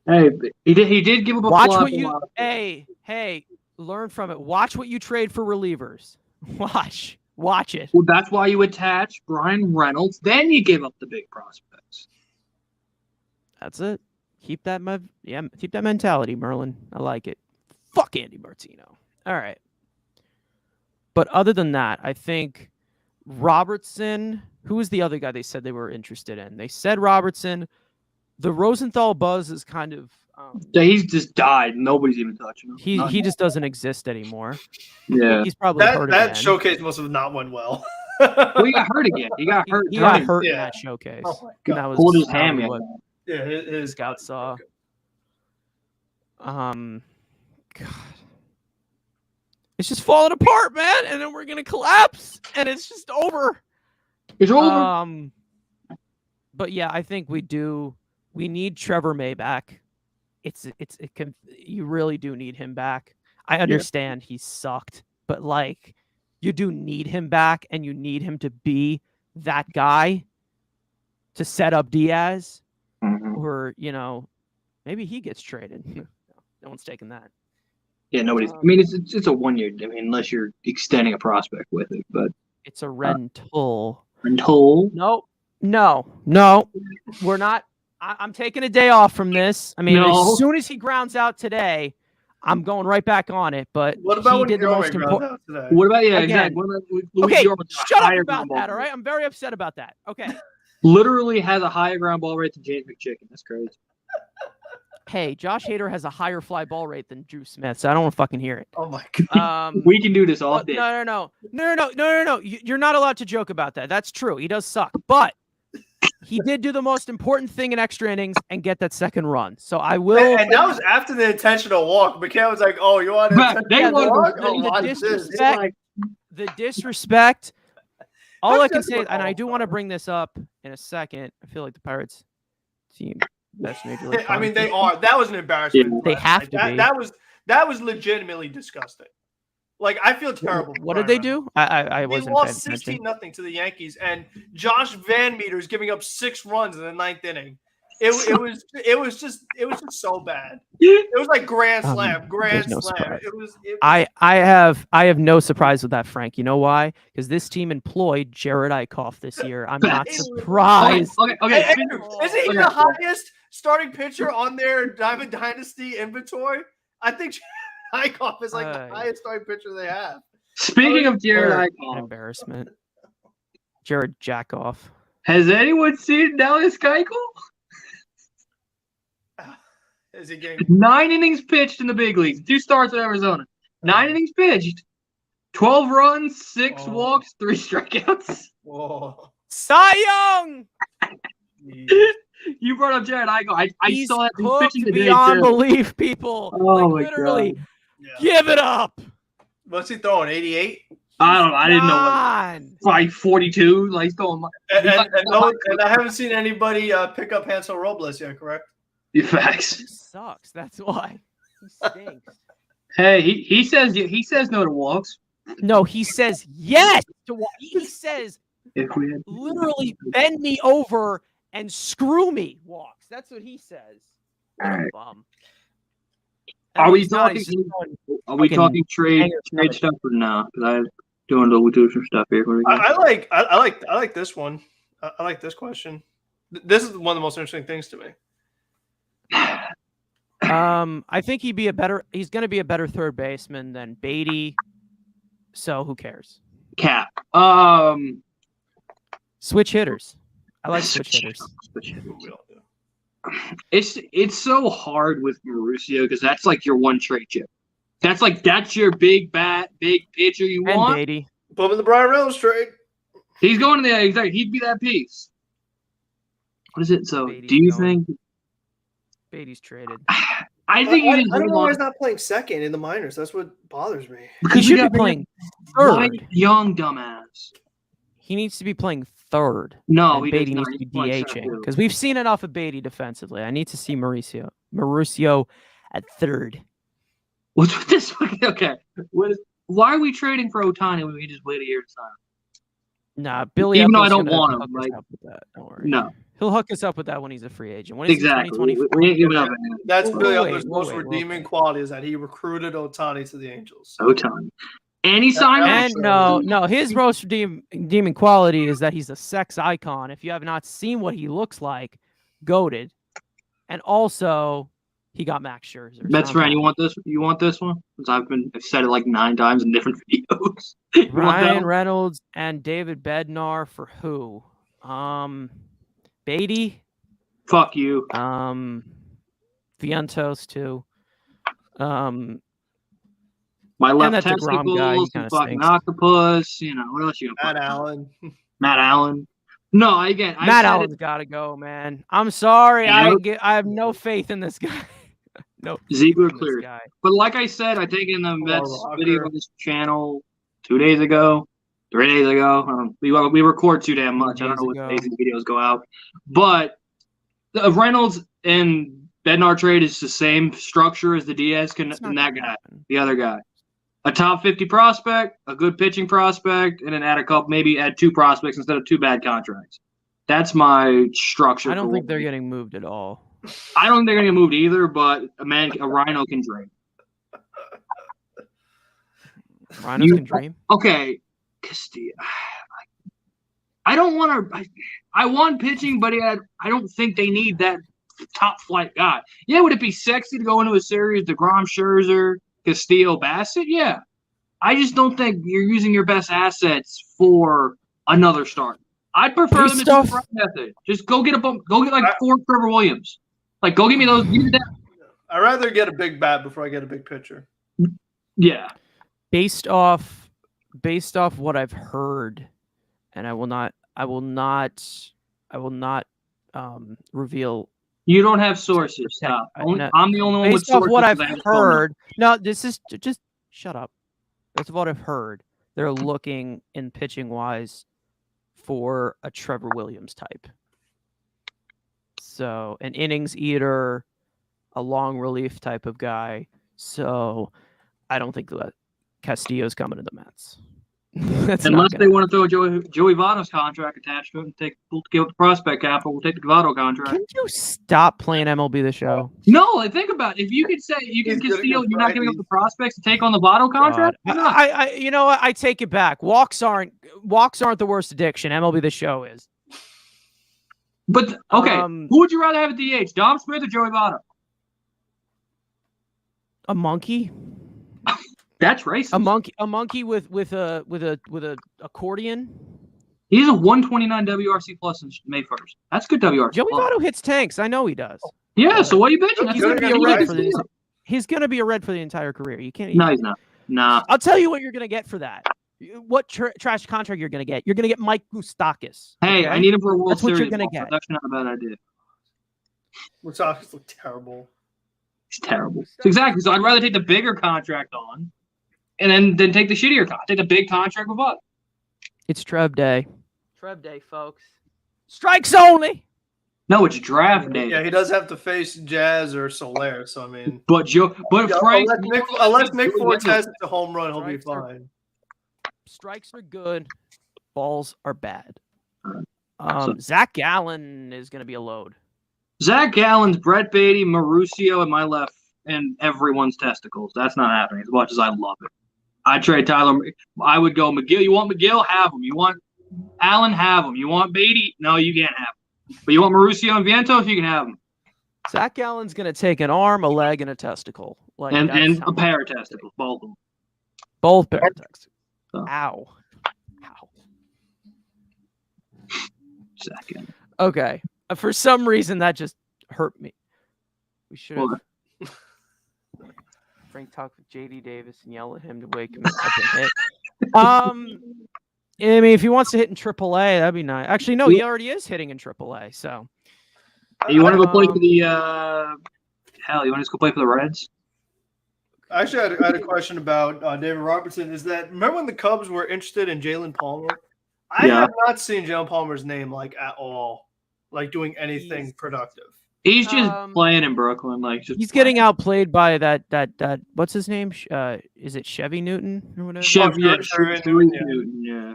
hey, he did give up a Watch flop what a you. lot. Hey, learn from it. Watch what you trade for relievers. Watch it. Well, that's why you attach Brian Reynolds. Then you give up the big prospects. That's it. Keep that mentality, Merlin. I like it. Fuck Andy Martino. All right. But other than that, I think Robertson, who was the other guy they said they were interested in? They said Robertson. The Rosenthal buzz is kind of So he's just died. Nobody's even touching him. he just doesn't exist anymore. Yeah. He's probably hurt That again. showcase must have not went well. Well, he got hurt again. He got hurt. He got hurt in Yeah. that showcase. Oh my God. That was Pulled his probably hammy. what Yeah, his Scout saw. God. It's just falling apart, man, and then we're gonna collapse, and it's just over. It's over. But yeah, I think we need Trevor May back. You really do need him back. I understand he sucked, but like you do need him back, and you need him to be that guy to set up Diaz, or maybe he gets traded. No one's taking that. Yeah, nobody's. I mean, it's a 1 year. I mean, unless you're extending a prospect with it, but It's a rental. until No, we're not. I'm taking a day off from this. I mean, No. as soon as he grounds out today, I'm going right back on it. But What about he when did the Gilroy most grounds important. out today? what about Again. exactly? What about Luis Okay, Guillorme with a shut up higher about ground ball that. All rate? right, I'm very upset about that. Okay. Literally has a higher ground ball rate than James McChicken. That's crazy. Hey, Josh Hader has a higher fly ball rate than Drew Smith, so I don't want to fucking hear it. Oh my God. We can do this all But day. no. You're not allowed to joke about that. That's true. He does suck, but he did do the most important thing in extra innings and get that second run. So I will. And that was after the intentional walk. McCann was like, "Oh, you want Right, to they intentional wanted- walk? Oh, the watch this." disrespect. The disrespect. All How's I can that say, going and I on? do want to bring this up in a second. I feel like the Pirates team best major league. I mean, they are. That was an embarrassment. They last have night. to be. That was legitimately disgusting. Like, I feel terrible. for What did Brian they Reynolds. do? I They wasn't lost paying attention. 16-0 to the Yankees, and Josh Van Meter's giving up 6 runs in the 9th inning. It was just so bad. It was like grand slam. There's no surprise. It was I have no surprise with that, Frank. You know why? Because this team employed Jared Eichhoff this year. I'm not surprised. Okay. Hey, Andrew, isn't he the highest starting pitcher on their Diamond Dynasty inventory? I think Eichhoff is like the highest starting pitcher they have. Speaking of Jared An Eichhoff, embarrassment. Jared Jackoff. has anyone seen Dallas Keuchel? Is he getting 9 innings pitched in the big leagues. 2 starts at Arizona. 9 innings pitched. 12 runs, 6 walks, 3 strikeouts. whoa? Cy Young! You brought up Jared Eichhoff. I He's saw that he's cooked pitching today beyond too. belief, people. Oh like, my literally, God. Yeah. give it up. What's he throwing? 88? I don't know. I didn't know. On. Like 42. Like he's going. And I haven't seen anybody pick up Hansel Robles yet, correct? Facts. He sucks. That's why. He stinks. Hey, he says no to walks. No, he says yes to what he says. If we had, Literally bend me over and screw me. Walks. That's what he says. What a Alright. bum. Are we He's not, talking? he's just going Are we fucking talking trade hanger stuff or no? Because I'm doing a little some stuff here. What do we got? I like this one. I like this question. This is one of the most interesting things to me. I think he's going to be a better third baseman than Beatty. So who cares? Cap. Switch hitters. I like switch hitters. It's so hard with Mauricio because that's like your one trade chip. That's your big bat, big pitcher you And want. Beatty. Put him in the Brian Reynolds trade. He's going to the exactly. He'd be that piece. What is it? So, Beatty's do you going. think? Beatty's traded. I think you didn't I don't hold know why on he's not playing second in the minors. That's what bothers me. He because should be playing Mike third. Young, dumbass. He needs to be playing third. No, And he Beatty does not. needs to He's be playing DHing second. because we've seen enough of Beatty defensively. I need to see Mauricio at third. What's with this? Okay. What is? why are we trading for Ohtani when we can just wait a year to sign him? Nah, Billy. Even though I Eppler's don't gonna want him, hook us like, up with that. Don't worry. no. He'll hook us up with that when he's a free agent. When is Exactly. he? 2024. We ain't giving up That's We'll Billy wait, Eppler's we'll most wait, we'll redeeming wait. quality is that he recruited Ohtani to the Angels. Ohtani. And he signed And no, his most redeeming quality is that he's a sex icon. If you have not seen what he looks like, goated. And also, he got Max Scherzer. Mets so I'm fan, you happy. want this? You want this one? Because I've said it like 9 times in different videos. You want that Ryan one? Reynolds and David Bednar for who? Beatty. Fuck you. Vientos too. My and left that DeGrom guy, he testicles, kinda fucking stinks. octopus. You know what else you got? Matt Allen. Matt Allen. No, again, I Matt said Allen's got to go, man. I'm sorry. Yeah. I have no faith in this guy. No faith Ziegler in this cleared. guy. But like I said, I think in the Mets Rocker. video on this channel 2 days ago, 3 days ago, we record too damn much. I don't know what days the videos go out. But the Reynolds and Bednar trade is the same structure as the Diaz and It's not that gonna guy, happen. the other guy. A top 50 prospect, a good pitching prospect, and then maybe add 2 prospects instead of 2 bad contracts. That's my structure. I don't think they're getting moved at all. I don't think they're going to get moved either, but a Rhino can dream. Rhinos can dream. Okay, Castillo. I don't want to. I want pitching, but I don't think they need that top flight guy. Yeah, would it be sexy to go into a series, DeGrom, Scherzer, Castillo, Bassett? Yeah. I just don't think you're using your best assets for another start. I'd prefer them to do the right method. Just go get like 4 Trevor Williams. Like, go give me those. Give me that. I'd rather get a big bat before I get a big pitcher. Yeah. Based off what I've heard, and I will not reveal. You don't have sources. Stop. No, I'm the only one with based off sources. what I've heard. No, this is just shut up. Based off what I've heard, they're looking in pitching wise for a Trevor Williams type. So an innings eater, a long relief type of guy. So I don't think that Castillo's coming to the Mets. Unless they want to throw Joey Votto's contract attached to it and give up the prospect capital, we'll take the Votto contract. Can you stop playing MLB The Show? No, like, think about it. If you could say you can Castillo, you're not giving up the prospects to take on the Votto contract. I you know what? I take it back. Walks aren't the worst addiction. MLB The Show is. But okay, who would you rather have at DH, Dom Smith or Joey Votto? A monkey. That's racist. A monkey with a accordion. He's a 129 WRC plus since May 1st. That's good WRC. Joey Votto hits tanks. I know he does. Yeah, so what are you bitching? He's gonna be a red for the. He's gonna be a red for the entire career. You can't. No, he's not. Nah. I'll tell you what you're gonna get for that. What trash contract you're gonna get? You're gonna get Mike Moustakas. Hey, okay? I need him for a World That's what Series. you're gonna get. That's not a bad idea. Moustakas look terrible. It's terrible. Exactly. So I'd rather take the bigger contract on, and then take the shittier contract. Take the big contract with what? It's Trev Day. Trev Day, folks. Strikes only. No, it's draft day. Yeah, he does have to face Jazz or Soler. So I mean, But Frank, unless Nick Fortes has a home run, he'll be fine. Strikes are good. Balls are bad. So- Zach Gallen is going to be a load. Zach Gallen's Brett Beatty, Mauricio, and my left, and everyone's testicles. That's not happening as much as I love it. I'd trade Tyler. I would go McGill. You want McGill? Have him. You want Allen? Have him. You want Beatty? No, you can't have him. But you want Mauricio and Vientos? You can have them. Zach Gallen's going to take an arm, a leg, and a testicle. Like, And that's a how pair much of testicles, both of them. Both pair of testicles. So. Ow. Ow. Zach Gallen. Okay. For some reason, that just hurt me. We should have. Frank talk with JD Davis and yell at him to wake him up and hit. I mean, if he wants to hit in AAA, that'd be nice. Actually, no, he already is hitting in AAA. So, You want to go play for the hell? You want to go play for the Reds? Actually, I had a question about David Robertson. Is that remember when the Cubs were interested in Jalen Palmer? I have not seen Jalen Palmer's name like at all, like doing anything productive. He's just playing in Brooklyn, like he's getting outplayed by that what's his name? Is it Chevy Newton or whatever? Chevy Newton, yeah.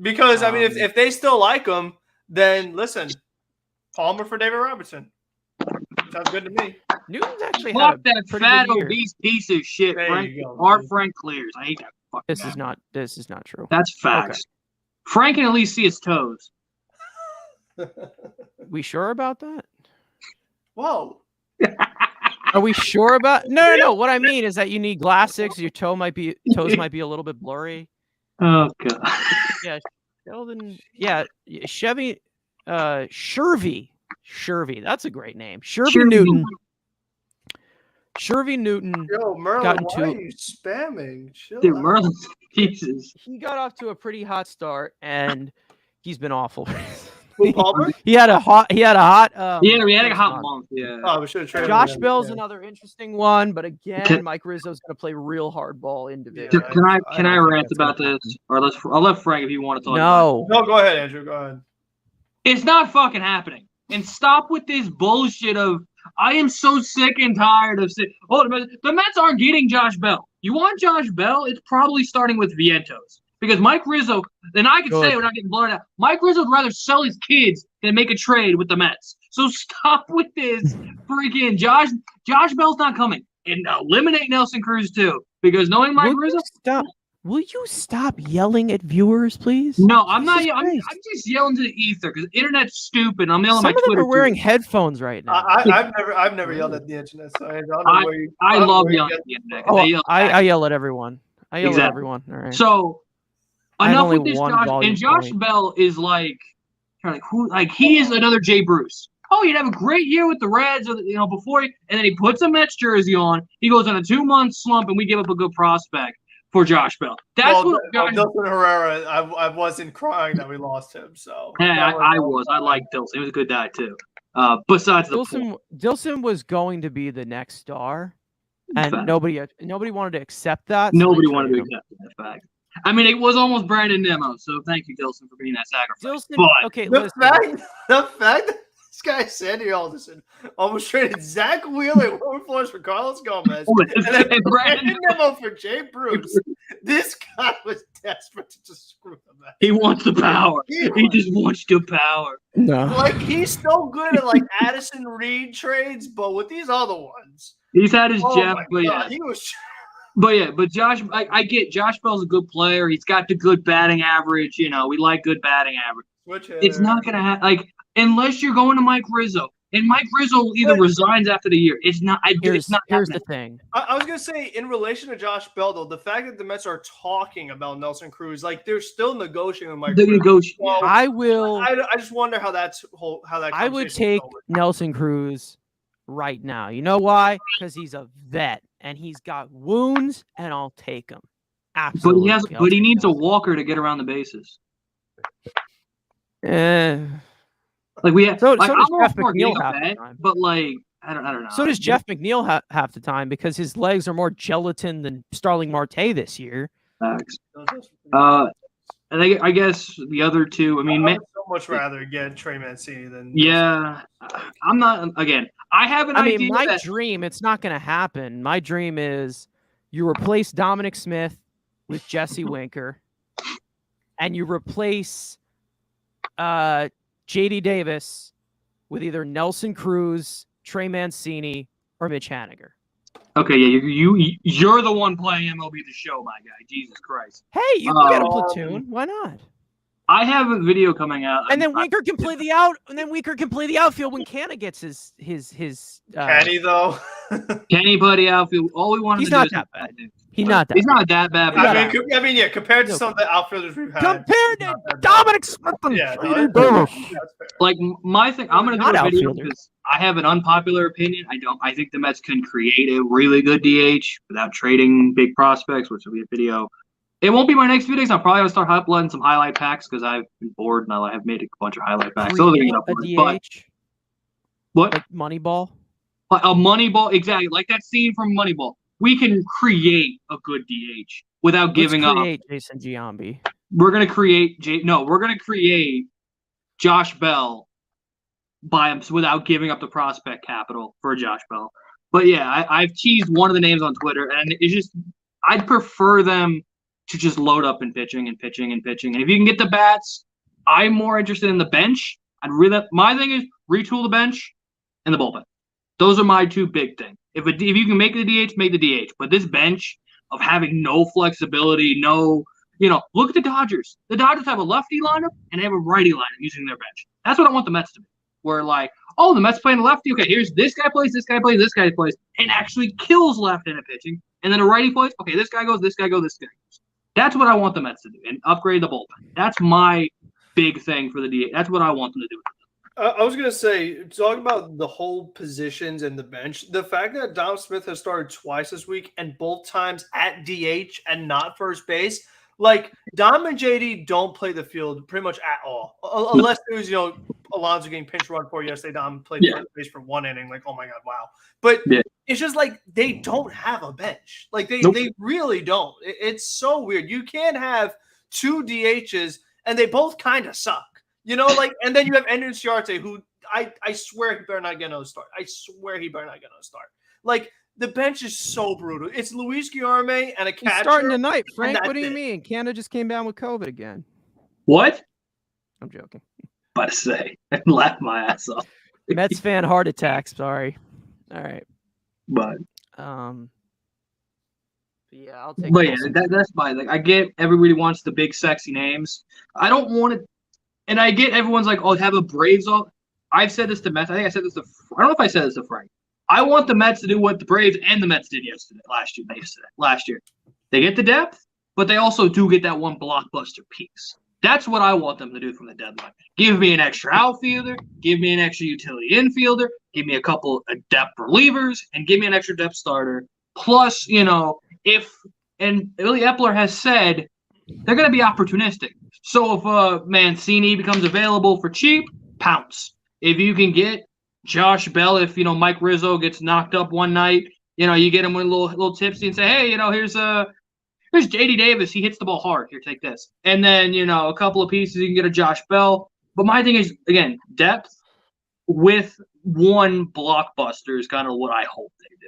Because I mean, if they still like him, then listen, Palmer for David Robertson. Sounds good to me. Newton's actually Fuck had a that pretty fat good year. obese piece of shit. Frank Clears. I hate that fucking This guy. is not true. That's facts. Okay. Frank can at least see his toes. We sure about that? Whoa. Are we sure about? No. What I mean is that you need glasses. Your toes might be a little bit blurry. Oh god. Yeah, Sheldon. Yeah, Chevy. Shervy. That's a great name. Shervy Newton. Shervy Newton. Yo, Merlin, why are you spamming? Chill Dude, out. Merlin, Jesus. He got off to a pretty hot start, and he's been awful. Palmer? He had a hot. We had a hot month. Yeah. Oh, we should have traded Josh him. Bell's another interesting one, but again, Mike Rizzo's going to play real hardball individually. Can I rant about this, or I'll let Frank if you want to talk. No, go ahead, Andrew. Go ahead. It's not fucking happening. And stop with this bullshit of I am so sick and tired of the Mets aren't getting Josh Bell. You want Josh Bell? It's probably starting with Vientos. Because Mike Rizzo, and I can say it without getting blown out, Mike Rizzo would rather sell his kids than make a trade with the Mets. So stop with this freaking Josh Bell's not coming. And eliminate Nelson Cruz too. Because knowing Mike Rizzo. Will you stop yelling at viewers, please? No, I'm not. I'm just yelling to the ether because the internet's stupid. I'm yelling at my Twitter. Some of them are wearing headphones right now. I've never yelled at the internet. So I love yelling at the internet. Oh, I yell at everyone. I yell at everyone. All right. So enough with this Josh. And Josh Bell is like he is another Jay Bruce. Oh, he'd have a great year with the Reds, before and then he puts a Mets jersey on. He goes on a 2-month slump, and we give up a good prospect for Josh Bell. That's what Dilson Herrera. I wasn't crying that we lost him. So yeah, I was. I like Dilson. He was a good guy too. Besides Dilson was going to be the next star, and nobody wanted to accept that. Nobody wanted to accept that fact. I mean, it was almost Brandon Nimmo. So thank you, Dilson, for being that sacrifice. The fact that this guy Sandy Alderson almost traded Zach Wheeler and Wilmer Flores for Carlos Gomez, and then Brandon Nimmo for Jay Bruce. This guy was desperate to just screw them up. He wants the power. He just wants the power. No, he's so good at Addison Reed trades, but with these other ones, he's had his Jeff. But Josh, I get Josh Bell's a good player. He's got the good batting average. We like good batting average. It's not gonna happen. Unless you're going to Mike Rizzo, and Mike Rizzo either resigns after the year. It's not. Here's the thing. I was gonna say in relation to Josh Bell, though, the fact that the Mets are talking about Nelson Cruz, they're still negotiating with Mike. They're negotiating. Well, I will. I just wonder how that. I would take Nelson Cruz right now. You know why? Because he's a vet and he's got wounds, and I'll take him. Absolutely. But he needs a walker to get around the bases. We have. So does Jeff McNeil half the time. But I don't know. So does Jeff McNeil half the time because his legs are more gelatin than Starling Marte this year. Facts. And I guess the other two. I mean, I would so much rather get Trey Mancini than. Yeah, I'm not. Again, I have an idea. My dream. It's not going to happen. My dream is you replace Dominic Smith with Jesse Winker, and you replace J.D. Davis with either Nelson Cruz, Trey Mancini, or Mitch Haniger. Okay, yeah, you're the one playing MLB The Show, my guy. Jesus Christ. Hey, you can get a platoon. Why not? I have a video coming out, and then Winker can play the out. And then Winker can play the outfield when Canna gets his. Can he though? Can he play the outfield? All we want to do is that bad. He's not that. He's not that bad. I mean, yeah. Compared to some of the outfielders we've had, compared to Dominic Smith, my thing, I'm going to do a video because I have an unpopular opinion. I think the Mets can create a really good DH without trading big prospects, which will be a video. It won't be my next few days. I'm probably going to start uploading some highlight packs because I've been bored and I have made a bunch of highlight packs. So what? Like Moneyball? A Moneyball, exactly. Like that scene from Moneyball. We can create a good DH without giving up. Jason Giambi. We're going to create Josh Bell without giving up the prospect capital for Josh Bell. But yeah, I've teased one of the names on Twitter, and it's just I'd prefer them to just load up in pitching and pitching and pitching. And if you can get the bats, I'm more interested in the bench. My thing is retool the bench and the bullpen. Those are my two big things. If you can make the DH, make the DH. But this bench of having no flexibility, look at the Dodgers. The Dodgers have a lefty lineup and they have a righty lineup using their bench. That's what I want the Mets to be. Where the Mets playing the lefty. Okay, here's this guy plays, this guy plays, this guy plays, and actually kills left-handed pitching. And then a righty plays. Okay, this guy goes, this guy goes, this guy goes. That's what I want the Mets to do and upgrade the bullpen. That's my big thing for the DH. That's what I want them to do. I was going to say, talk about the whole positions and the bench. The fact that Dom Smith has started twice this week and both times at DH and not first base, like Dom and JD don't play the field pretty much at all. Unless it was, Alonso getting pinch run for yesterday. Dom played first base for one inning. Like, oh my God, wow. But it's just like they don't have a bench. Like they really don't. It's so weird. You can't have two DHs and they both kind of suck. And then you have Ender Ciarte, who I swear he better not get another start. I swear he better not get another start. Like, the bench is so brutal. It's Luis Guillorme and a catcher. He's starting tonight, Frank. What do you mean? Canada just came down with COVID again. What? I'm joking. About to say. I laughed my ass off. Mets fan heart attack. Sorry. All right. But. Yeah, I'll take. But yeah, that's my thing. I get everybody wants the big sexy names. I don't want it. And I get everyone's like, oh, have a Braves all. I've said this to Mets. I think I said this to. I don't know if I said this to Frank. I want the Mets to do what the Braves and the Mets did last year. They get the depth, but they also do get that one blockbuster piece. That's what I want them to do from the deadline. Give me an extra outfielder, give me an extra utility infielder, give me a couple of depth relievers, and give me an extra depth starter. Plus, and Billy Epler has said they're going to be opportunistic. So if Mancini becomes available for cheap, pounce. If you can get Josh Bell, if Mike Rizzo gets knocked up one night, you get him with a little tipsy and say, hey, here's JD Davis. He hits the ball hard. Here, take this. And then a couple of pieces you can get a Josh Bell. But my thing is again depth with one blockbuster is kind of what I hope they do.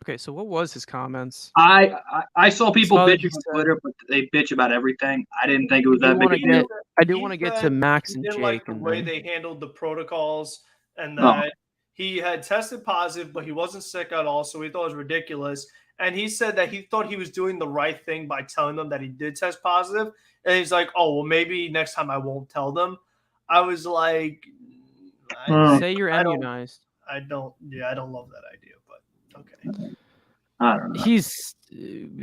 Okay, so what was his comments? I saw people bitching on Twitter, but they bitch about everything. I didn't think it was that big a deal. I do want to get to Max and Jake. Like the way they handled the protocols and that he had tested positive, but he wasn't sick at all, so he thought it was ridiculous. And he said that he thought he was doing the right thing by telling them that he did test positive. And he's like, oh, well, maybe next time I won't tell them. I was like, say you're immunized. I don't love that idea. Okay. I don't know.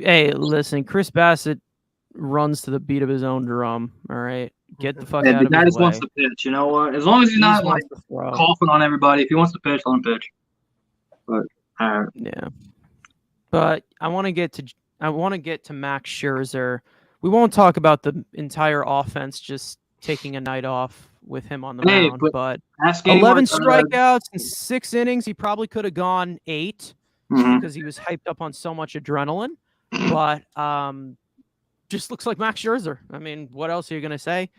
Hey, listen, Chris Bassett runs to the beat of his own drum. All right. Get the fuck out of his way. The guy just wants to pitch. You know what? As long as he's not coughing on everybody, if he wants to pitch, let him pitch. But yeah. But I want to get to Max Scherzer. We won't talk about the entire offense just taking a night off with him on the mound, but 11 strikeouts in 6 innings. He probably could have gone 8 because he was hyped up on so much adrenaline. But just looks like Max Scherzer. I mean, what else are you going to say?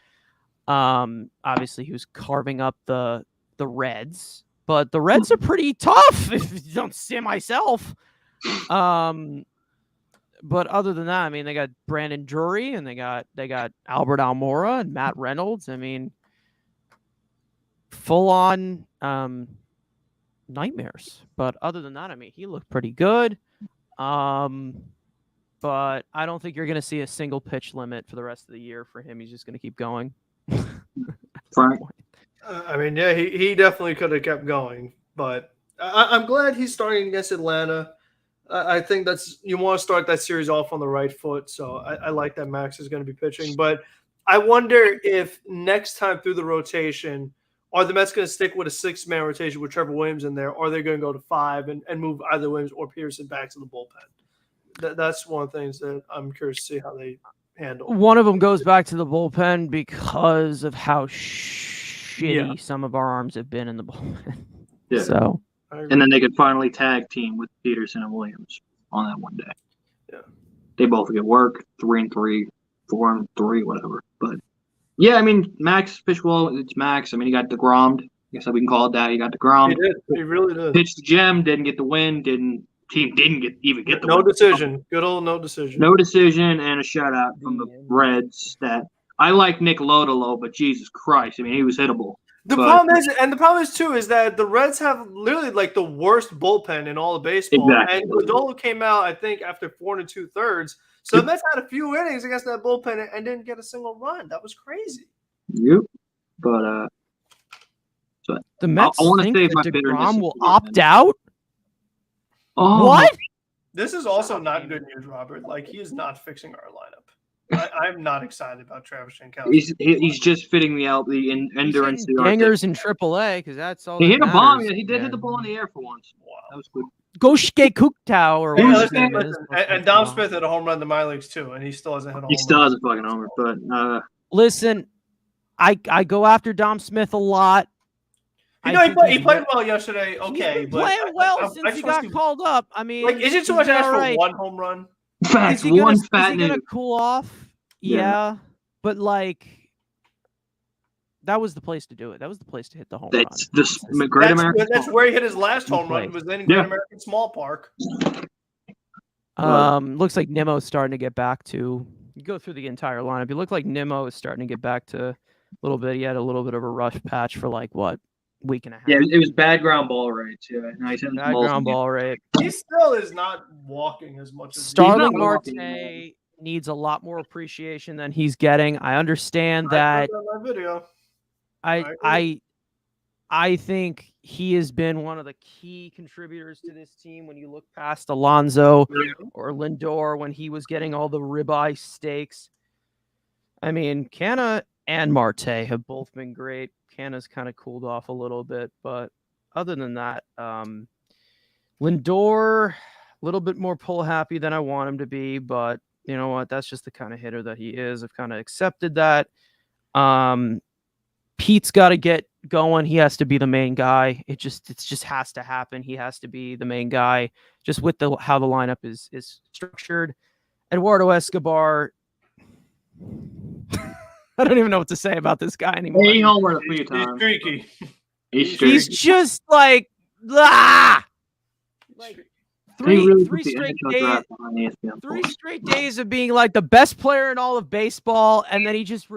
Obviously, he was carving up the Reds, but the Reds are pretty tough, if you don't say myself. But other than that, I mean, they got Brandon Drury and they got Albert Almora and Matt Reynolds. I mean, full on nightmares. But other than that, I mean, he looked pretty good. But I don't think you're going to see a single pitch limit for the rest of the year for him. He's just going to keep going. I mean, yeah, he definitely could have kept going. But I'm glad he's starting against Atlanta. I think you want to start that series off on the right foot. So I like that Max is going to be pitching. But I wonder if next time through the rotation, are the Mets going to stick with a 6-man rotation with Trevor Williams in there, or are they going to go to 5 and move either Williams or Pearson back to the bullpen? That's one of the things that I'm curious to see how they handle. One of them goes back to the bullpen because of how shitty some of our arms have been in the bullpen. Yeah. So, and then they could finally tag team with Peterson and Williams on that one day. Yeah. They both get work, 3-3, 4-3, whatever. But Yeah, I mean, Max pitched well. It's Max. I mean, he got DeGrommed. I guess we can call it that. He got He DeGrommed. did. He really did. Pitched the gem. Didn't get the win. Team didn't get the No win. decision. Good old no decision. No decision and a shutout from the Reds. That I like Nick Lodolo, but Jesus Christ, I mean, he was hittable. The problem is too, is that the Reds have literally like the worst bullpen in all of baseball. Exactly. And Lodolo came out, I think, after 4 2/3. So the Mets had a few innings against that bullpen and didn't get a single run. That was crazy. Yep. But the Mets I wanna think save that my bitterness DeGrom for will the opt bullpen. out. oh, What? This is also not good news, Robert. Like, he is not fixing our lineup. I'm not excited about Travis Jankowski. He's just fitting the endurance. Dingers in AAA because that's all. He that hit a bomb. matters. Yeah, he did hit the ball in the air for once. Wow. That was good. Goshke Kuktau or Hey, what his listen, name is. listen. And Dom Smith hit a home run in the minor leagues too, and he still hasn't hit a home He run. still has a fucking homer, but Listen, I go after Dom Smith a lot. You know, he played well yesterday. Okay, He's been but playing well since he got called up. I mean, Like, is it too much to ask for right. one home run? facts. Is he One gonna, fat is he gonna news. cool off? Yeah. Yeah, but like that was the place to do it. That was the place to hit the home That's run. the Great American. That's where he hit his last home Play. run. Was then in Great Yeah. American Small Park. Looks like Nimmo's starting to get back to. You go through the entire lineup. You look like Nimmo is starting to get back to a little bit. He had a little bit of a rush patch for like what, week and a half. Yeah, it was bad ground ball rates. Yeah, no, he's hitting Bad balls ground in the- ball rate. He still is not walking as much as Starling not walking Marte needs a lot more appreciation than he's getting. I understand I that. heard on my video. I I think he has been one of the key contributors to this team when you look past Alonso or Lindor when he was getting all the ribeye steaks. I mean, Canna and Marte have both been great. Canna's kind of cooled off a little bit, but other than that, Lindor, a little bit more pull happy than I want him to be, but you know what? That's just the kind of hitter that he is. I've kind of accepted that. Pete's got to get going. He has to be the main guy. It just has to happen. He has to be the main guy just with how the lineup is structured. Eduardo Escobar, I don't even know what to say about this guy anymore. He homered a few he's times. streaky. He's He's streaky. just like, ah! Like He three really put the straight NHL days. draft behind ESPN. 3 straight days of being like the best player in all of baseball, and then he just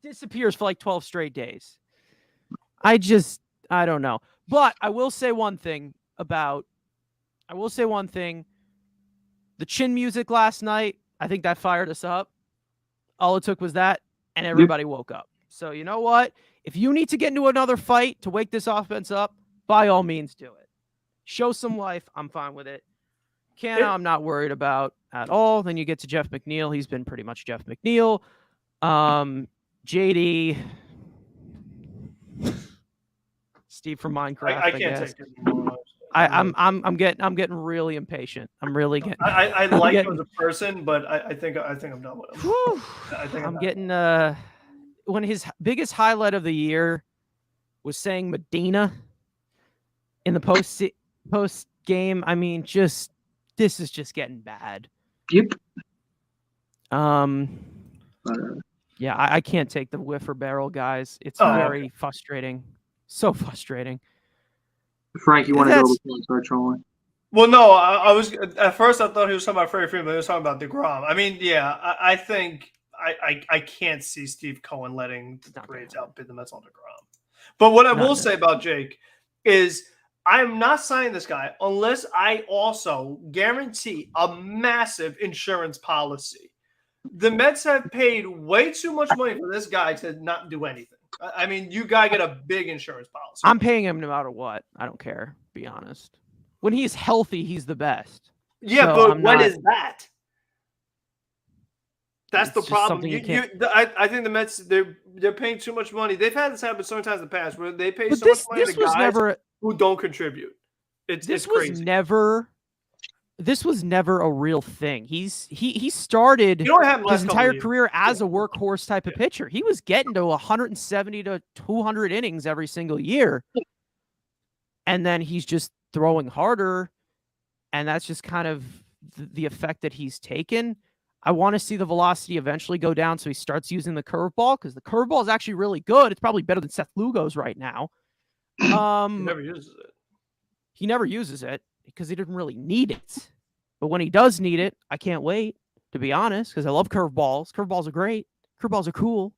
disappears for like 12 straight days. I don't know. But I will say one thing. The chin music last night, I think that fired us up. All it took was that, and everybody woke up. So you know what? If you need to get into another fight to wake this offense up, by all means do it. Show some life. I'm fine with it. Canna, I'm not worried about at all. Then you get to Jeff McNeil. He's been pretty much Jeff McNeil. JD, Steve from Minecraft. I can't guess. take it anymore. I'm getting really impatient. I'm really getting. I like him as a person, but I think I'm done with him. Whew, I think I'm getting when his biggest highlight of the year was saying Medina in the post game. I mean, this is just getting bad. Yep. Yeah, I can't take the whiffer barrel, guys. It's very frustrating. So frustrating. Frank, you want to go before I start trolling? Well, no, I was at first I thought he was talking about Freddie Freeman, but he was talking about DeGrom. I mean, yeah, I think I can't see Steve Cohen letting the Braves outbid the Mets on DeGrom. But what I will say about Jake is I'm not signing this guy unless I also guarantee a massive insurance policy. The Mets have paid way too much money for this guy to not do anything. I mean, you got to get a big insurance policy. I'm paying him no matter what. I don't care, to be honest. When he's healthy, he's the best. Yeah, So but what is that? That's the It's just problem. something I think the Mets they're paying too much money. They've had this happen so many times in the past where they pay But so much money to guys who don't contribute. It's crazy. This was never a real thing. He started You know what happened his last couple entire years? career as a workhorse type of pitcher. He was getting to 170 to 200 innings every single year. And then he's just throwing harder. And that's just kind of the effect that he's taken. I want to see the velocity eventually go down so he starts using the curveball, because the curveball is actually really good. It's probably better than Seth Lugo's right now. He never uses it. He never uses it because he didn't really need it. But when he does need it, I can't wait, to be honest, because I love curveballs. Curveballs are great. Curveballs are cool.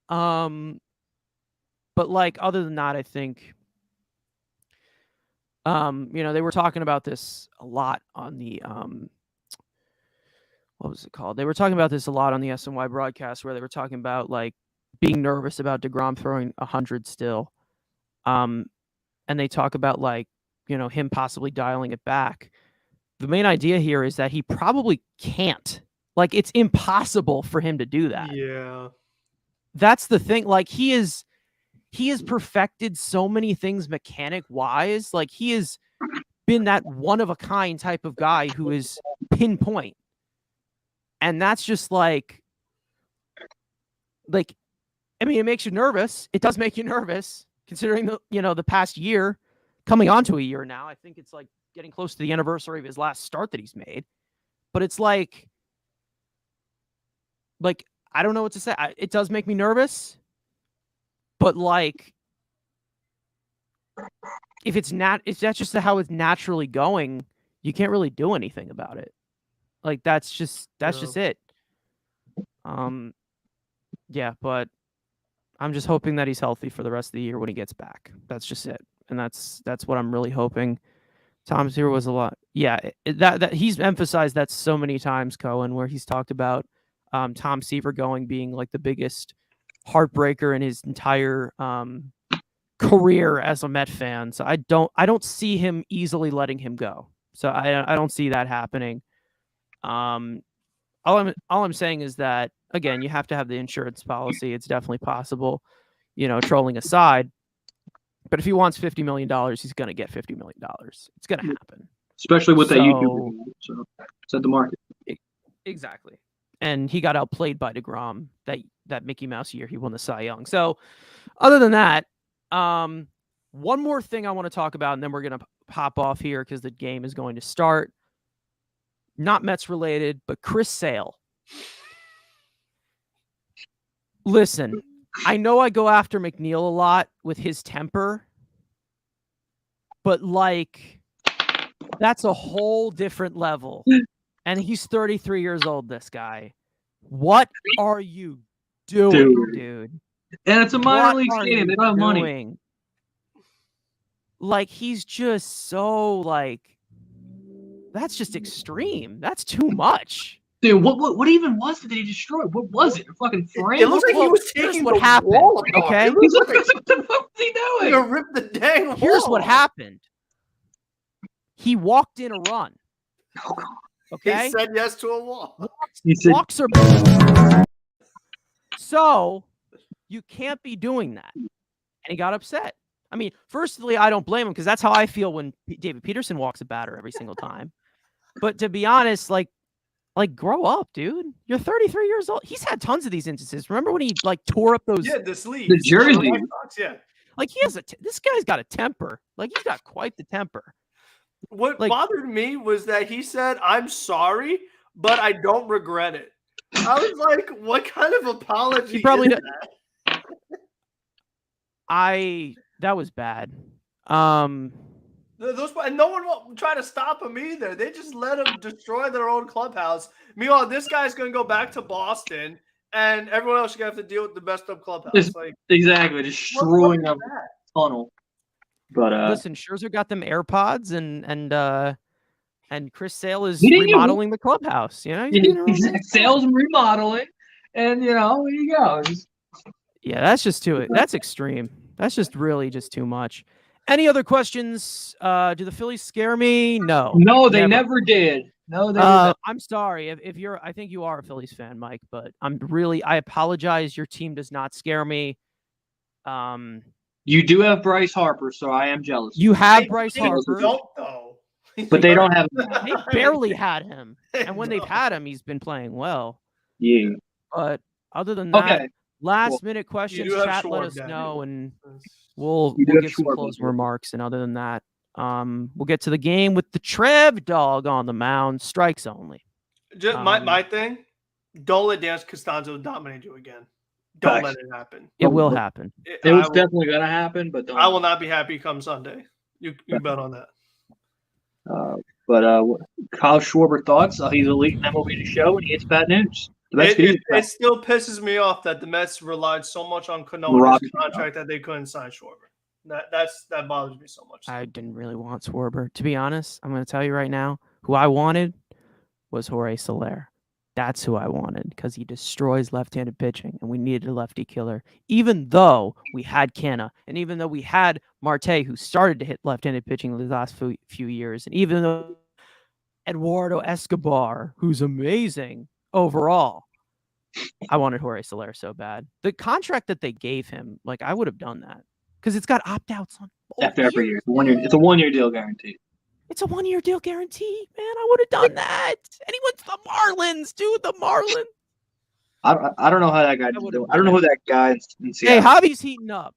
But like, other than that, I think, they were talking about this a lot on the, what was it called? They were talking about this a lot on the SNY broadcast, where they were talking about like being nervous about DeGrom throwing 100 still. And they talk about like, him possibly dialing it back. The main idea here is that he probably can't. Like, it's impossible for him to do that. Yeah. That's the thing. Like, he has perfected so many things mechanic wise. Like, he has been that one of a kind type of guy who is pinpoint. And that's just like, I mean, it makes you nervous. It does make you nervous, considering the past year, coming on to a year now. I think it's like getting close to the anniversary of his last start that he's made. But it's like I don't know what to say. It does make me nervous. But like, if it's that's just how it's naturally going, you can't really do anything about it. Like, that's just it. Yeah, but I'm just hoping that he's healthy for the rest of the year when he gets back. That's just it. And that's what I'm really hoping. Tom Seaver was a lot. Yeah, that he's emphasized that so many times, Cohen, where he's talked about Tom Seaver being like the biggest heartbreaker in his entire career as a Met fan. So I don't see him easily letting him go. So I don't see that happening. All I'm saying is that, again, you have to have the insurance policy. It's definitely possible, trolling aside. But if he wants $50 million, he's going to get $50 million. It's going to happen. Especially with that YouTuber. So it's at the market. Exactly. And he got outplayed by DeGrom that Mickey Mouse year. He won the Cy Young. So other than that, one more thing I want to talk about, and then we're going to pop off here because the game is going to start. Not Mets related, but Chris Sale. Listen, I know I go after McNeil a lot with his temper, but like, that's a whole different level. And he's 33 years old, this guy. What are you doing, dude? And it's a minor league stadium. They don't have money. Like, he's just so like, that's just extreme. That's too much. Dude, what even was it that he destroyed? What was it? A fucking frame? It looks like he was taking what the happened. wall apart. Okay, What the fuck was he doing? He ripped the dang wall. Here's what happened. He walked in a run. Okay, he said yes to a wall. Walks are so you can't be doing that. And he got upset. I mean, firstly, I don't blame him, because that's how I feel when David Peterson walks a batter every single time. But to be honest, like grow up, dude. You're 33 years old. He's had tons of these instances. Remember when he like tore up those the sleeves, the jersey? Yeah. Like, he has this guy's got a temper. Like, he's got quite the temper. What like, bothered me was that he said, "I'm sorry, but I don't regret it." I was like, "What kind of apology?" He probably is that? That was bad. And no one tried to stop him either. They just let him destroy their own clubhouse. Meanwhile, this guy's going to go back to Boston, and everyone else is going to have to deal with the messed up clubhouse. Like, exactly, destroying a tunnel. But listen, Scherzer got them AirPods, and Chris Sale is remodeling the clubhouse. Sale's remodeling, and here you go. Yeah, that's just that's extreme. That's just really just too much. Any other questions? Do the Phillies scare me? No. No, they never did. No, they didn't. I'm sorry if you're. I think you are a Phillies fan, Mike, but I apologize. Your team does not scare me. You do have Bryce Harper, so I am jealous. You have Bryce Harper. Don't though. But they don't have him. They barely had him, and when they've had him, he's been playing well. Yeah. But other than that, okay. Last minute questions, chat, let us know, and we'll give some closing remarks. And other than that, we'll get to the game with the Trev dog on the mound. Strikes only. Just my thing Don't let Dan Costanzo dominate you again. Don't let it happen. It will happen. It was definitely gonna happen, but don't. I will not be happy come Sunday. You bet on that. But Kyle Schwarber thoughts? He's elite in MLB The Show, and he hits bad news. It still pisses me off that the Mets relied so much on Cano's contract that they couldn't sign Schwarber. That bothers me so much. I didn't really want Schwarber. To be honest, I'm going to tell you right now, who I wanted was Jorge Soler. That's who I wanted because he destroys left-handed pitching, and we needed a lefty killer. Even though we had Canna, and even though we had Marte, who started to hit left-handed pitching the last few years, and even though Eduardo Escobar, who's amazing overall, I wanted Jorge Soler so bad. The contract that they gave him, like I would have done that because it's got opt-outs on both after every year. It's a 1-year deal guaranteed. It's a 1-year deal guaranteed, man. I would have done that. And he went to the Marlins, dude. The Marlins. I don't know how that guy. I don't know who that guy in Seattle. Hey, Javi's heating up.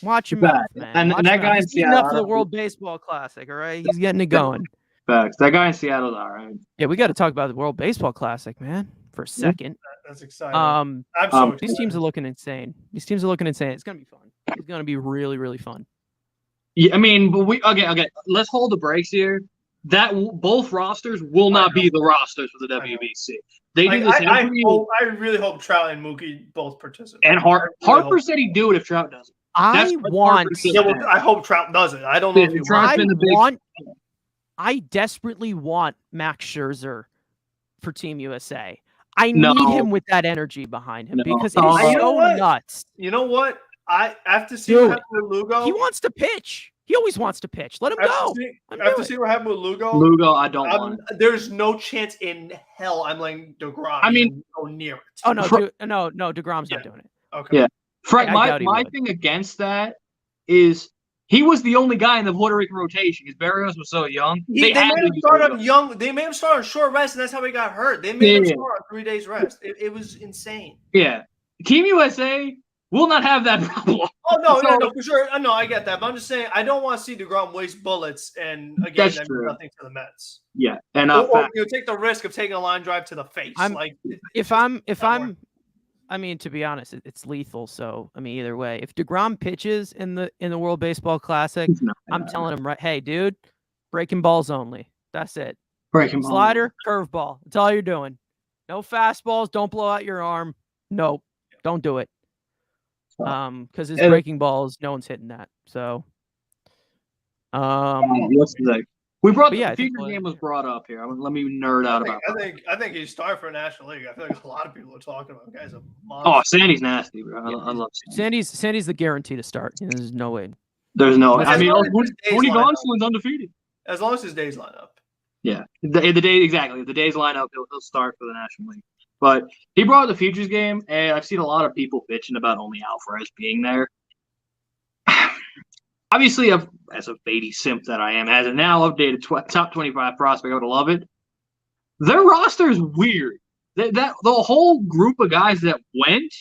Watch him mouth, man. And that guy in Seattle. Heating up for the World Baseball Classic, all right? He's getting it going. Facts. That guy in Seattle's all right. Yeah, we got to talk about the World Baseball Classic, man, for a second. That's exciting. These teams are looking insane. It's going to be fun. It's going to be really, really fun. Yeah, I mean, but okay. Let's hold the brakes here. That both rosters will not be the rosters for the WBC. They do this. I really hope Trout and Mookie both participate. And Harper said he'd do it if Trout doesn't. I hope Trout does it. I don't know if he I desperately want Max Scherzer for Team USA. I need him with that energy behind him because it is so nuts. You know what? I have to see what happened with Lugo. He wants to pitch. He always wants to pitch. Let him go. I have to see what happened with Lugo. I don't want it. There's no chance in hell I'm letting DeGrom go near it. Oh, no, DeGrom's not doing it. Okay. Yeah. Frank, my thing against that is he was the only guy in the Puerto Rican rotation because Barrios was so young. They made him start on young. They made him start on short rest, and that's how he got hurt. They made him start on 3 days rest. It was insane. Yeah. Team USA will not have that problem. Oh, no, for sure. No, I get that. But I'm just saying, I don't want to see DeGrom waste bullets and, again, that means nothing to the Mets. Yeah. And take the risk of taking a line drive to the face. I mean, to be honest, it's lethal. So, I mean, either way, if DeGrom pitches in the World Baseball Classic, I'm telling him, hey, dude, breaking balls only. That's it. Breaking slider, curveball. That's all you're doing. No fastballs. Don't blow out your arm. Nope. Don't do it. Because his breaking balls, no one's hitting that. So, we brought the future game was brought up here. Let me nerd out about. I think he's starting for a National League. I feel like a lot of people are talking about guys. Sandy's nasty, bro. I love Sandy. Sandy's the guarantee to start. There's no way. There's no. I mean, Tony Gonsolin's undefeated. As long as his days line up. Yeah, the days line up, he'll start for the National League. But he brought the futures game, and I've seen a lot of people bitching about only Alvarez being there. Obviously, as a Beatty simp that I am, as a now updated top 25 prospect, I would love it. Their roster is weird. The whole group of guys that went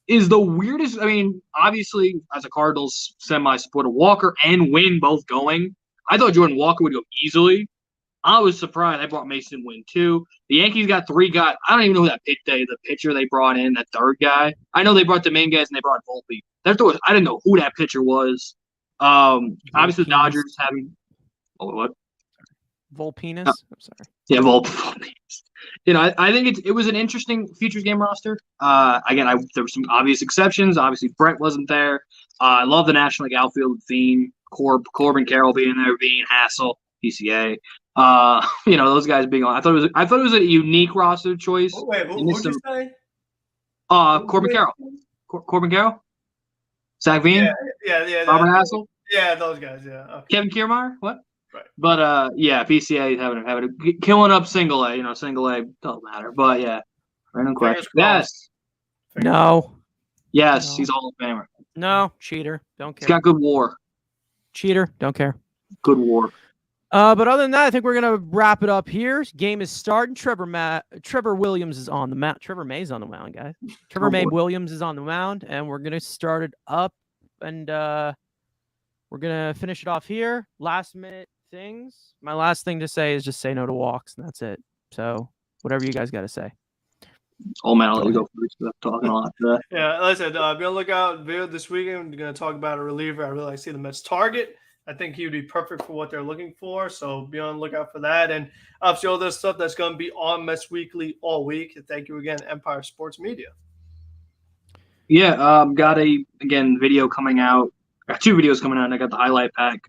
is the weirdest. I mean, obviously, as a Cardinals semi-supporter, Walker and Wynn both going. I thought Jordan Walker would go easily. I was surprised. I brought Mason Wynn too. The Yankees got 3 guys. I don't even know who the pitcher they brought in, that third guy. I know they brought Dominguez and they brought Volpe. I didn't know who that pitcher was. Obviously the Dodgers having what? Volpinus? I'm sorry. Yeah, Volpinus. I think it was an interesting futures game roster. Again, there were some obvious exceptions. Obviously, Brett wasn't there. I love the National League outfield theme. Corbin Carroll being there, being Hassel, PCA. Those guys being on. I thought it was a unique roster choice. Oh, wait, what did you say? Corbin Carroll. Corbin Carroll? Zach Veen? Yeah. Robert Hassel? Yeah, those guys, yeah. Okay. Kevin Kiermaier? What? Right. But, PCA is having killing up single A. Single A don't matter. But, yeah. Random question. Yes. No. Yes, No. He's all in Famer. No, cheater. Don't care. He's got good WAR. Cheater. Don't care. Good WAR. But other than that, I think we're gonna wrap it up here. Game is starting. Trevor Williams is on the mound. Trevor May's on the mound, guys. Trevor May Williams is on the mound, and we're gonna start it up, and we're gonna finish it off here. Last minute things. My last thing to say is just say no to walks, and that's it. So whatever you guys got to say. Oh man, I'll let you go first. I'm talking a lot today. Yeah, listen, be on the lookout. Video this weekend. We're going to talk about a reliever I really like to see the Mets target. I think he would be perfect for what they're looking for. So be on the lookout for that. And obviously all this stuff that's going to be on Mets Weekly all week. Thank you again, Empire Sports Media. Yeah, got video coming out. Got 2 videos coming out, and I got the highlight pack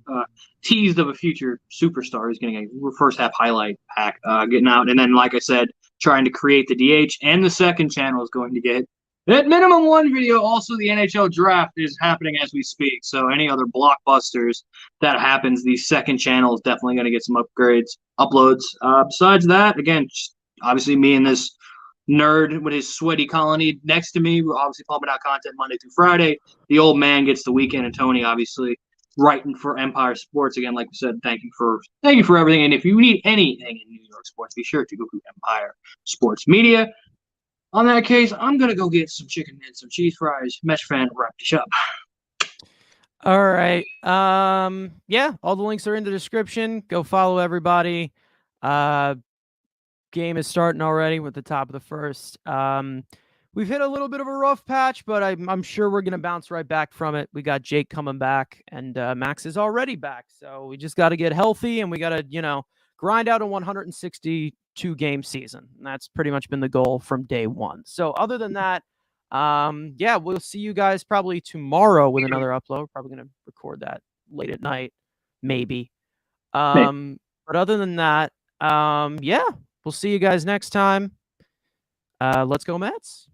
teased of a future superstar who's getting a first half highlight pack getting out. And then, like I said, trying to create the DH, and the second channel is going to get at minimum 1 video. Also, the NHL draft is happening as we speak. So any other blockbusters that happens, the second channel is definitely going to get some uploads. Besides that, again, obviously me and this nerd with his sweaty colony next to me, we're obviously pumping out content Monday through Friday. The old man gets the weekend, and Tony obviously writing for Empire Sports. Again, like we said, thank you for everything. And if you need anything in New York sports, be sure to go to Empire Sports Media. On that case, I'm gonna go get some chicken and some cheese fries. Mesh fan, wrap this up. All right. Yeah, all the links are in the description. Go follow everybody. Game is starting already with the top of the first. We've hit a little bit of a rough patch, but I'm sure we're going to bounce right back from it. We got Jake coming back, and Max is already back. So we just got to get healthy, and we got to, grind out a 162-game season. And that's pretty much been the goal from day one. So other than that, yeah, we'll see you guys probably tomorrow with another upload. We're probably going to record that late at night, maybe. But other than that, yeah. We'll see you guys next time. Let's go Mets.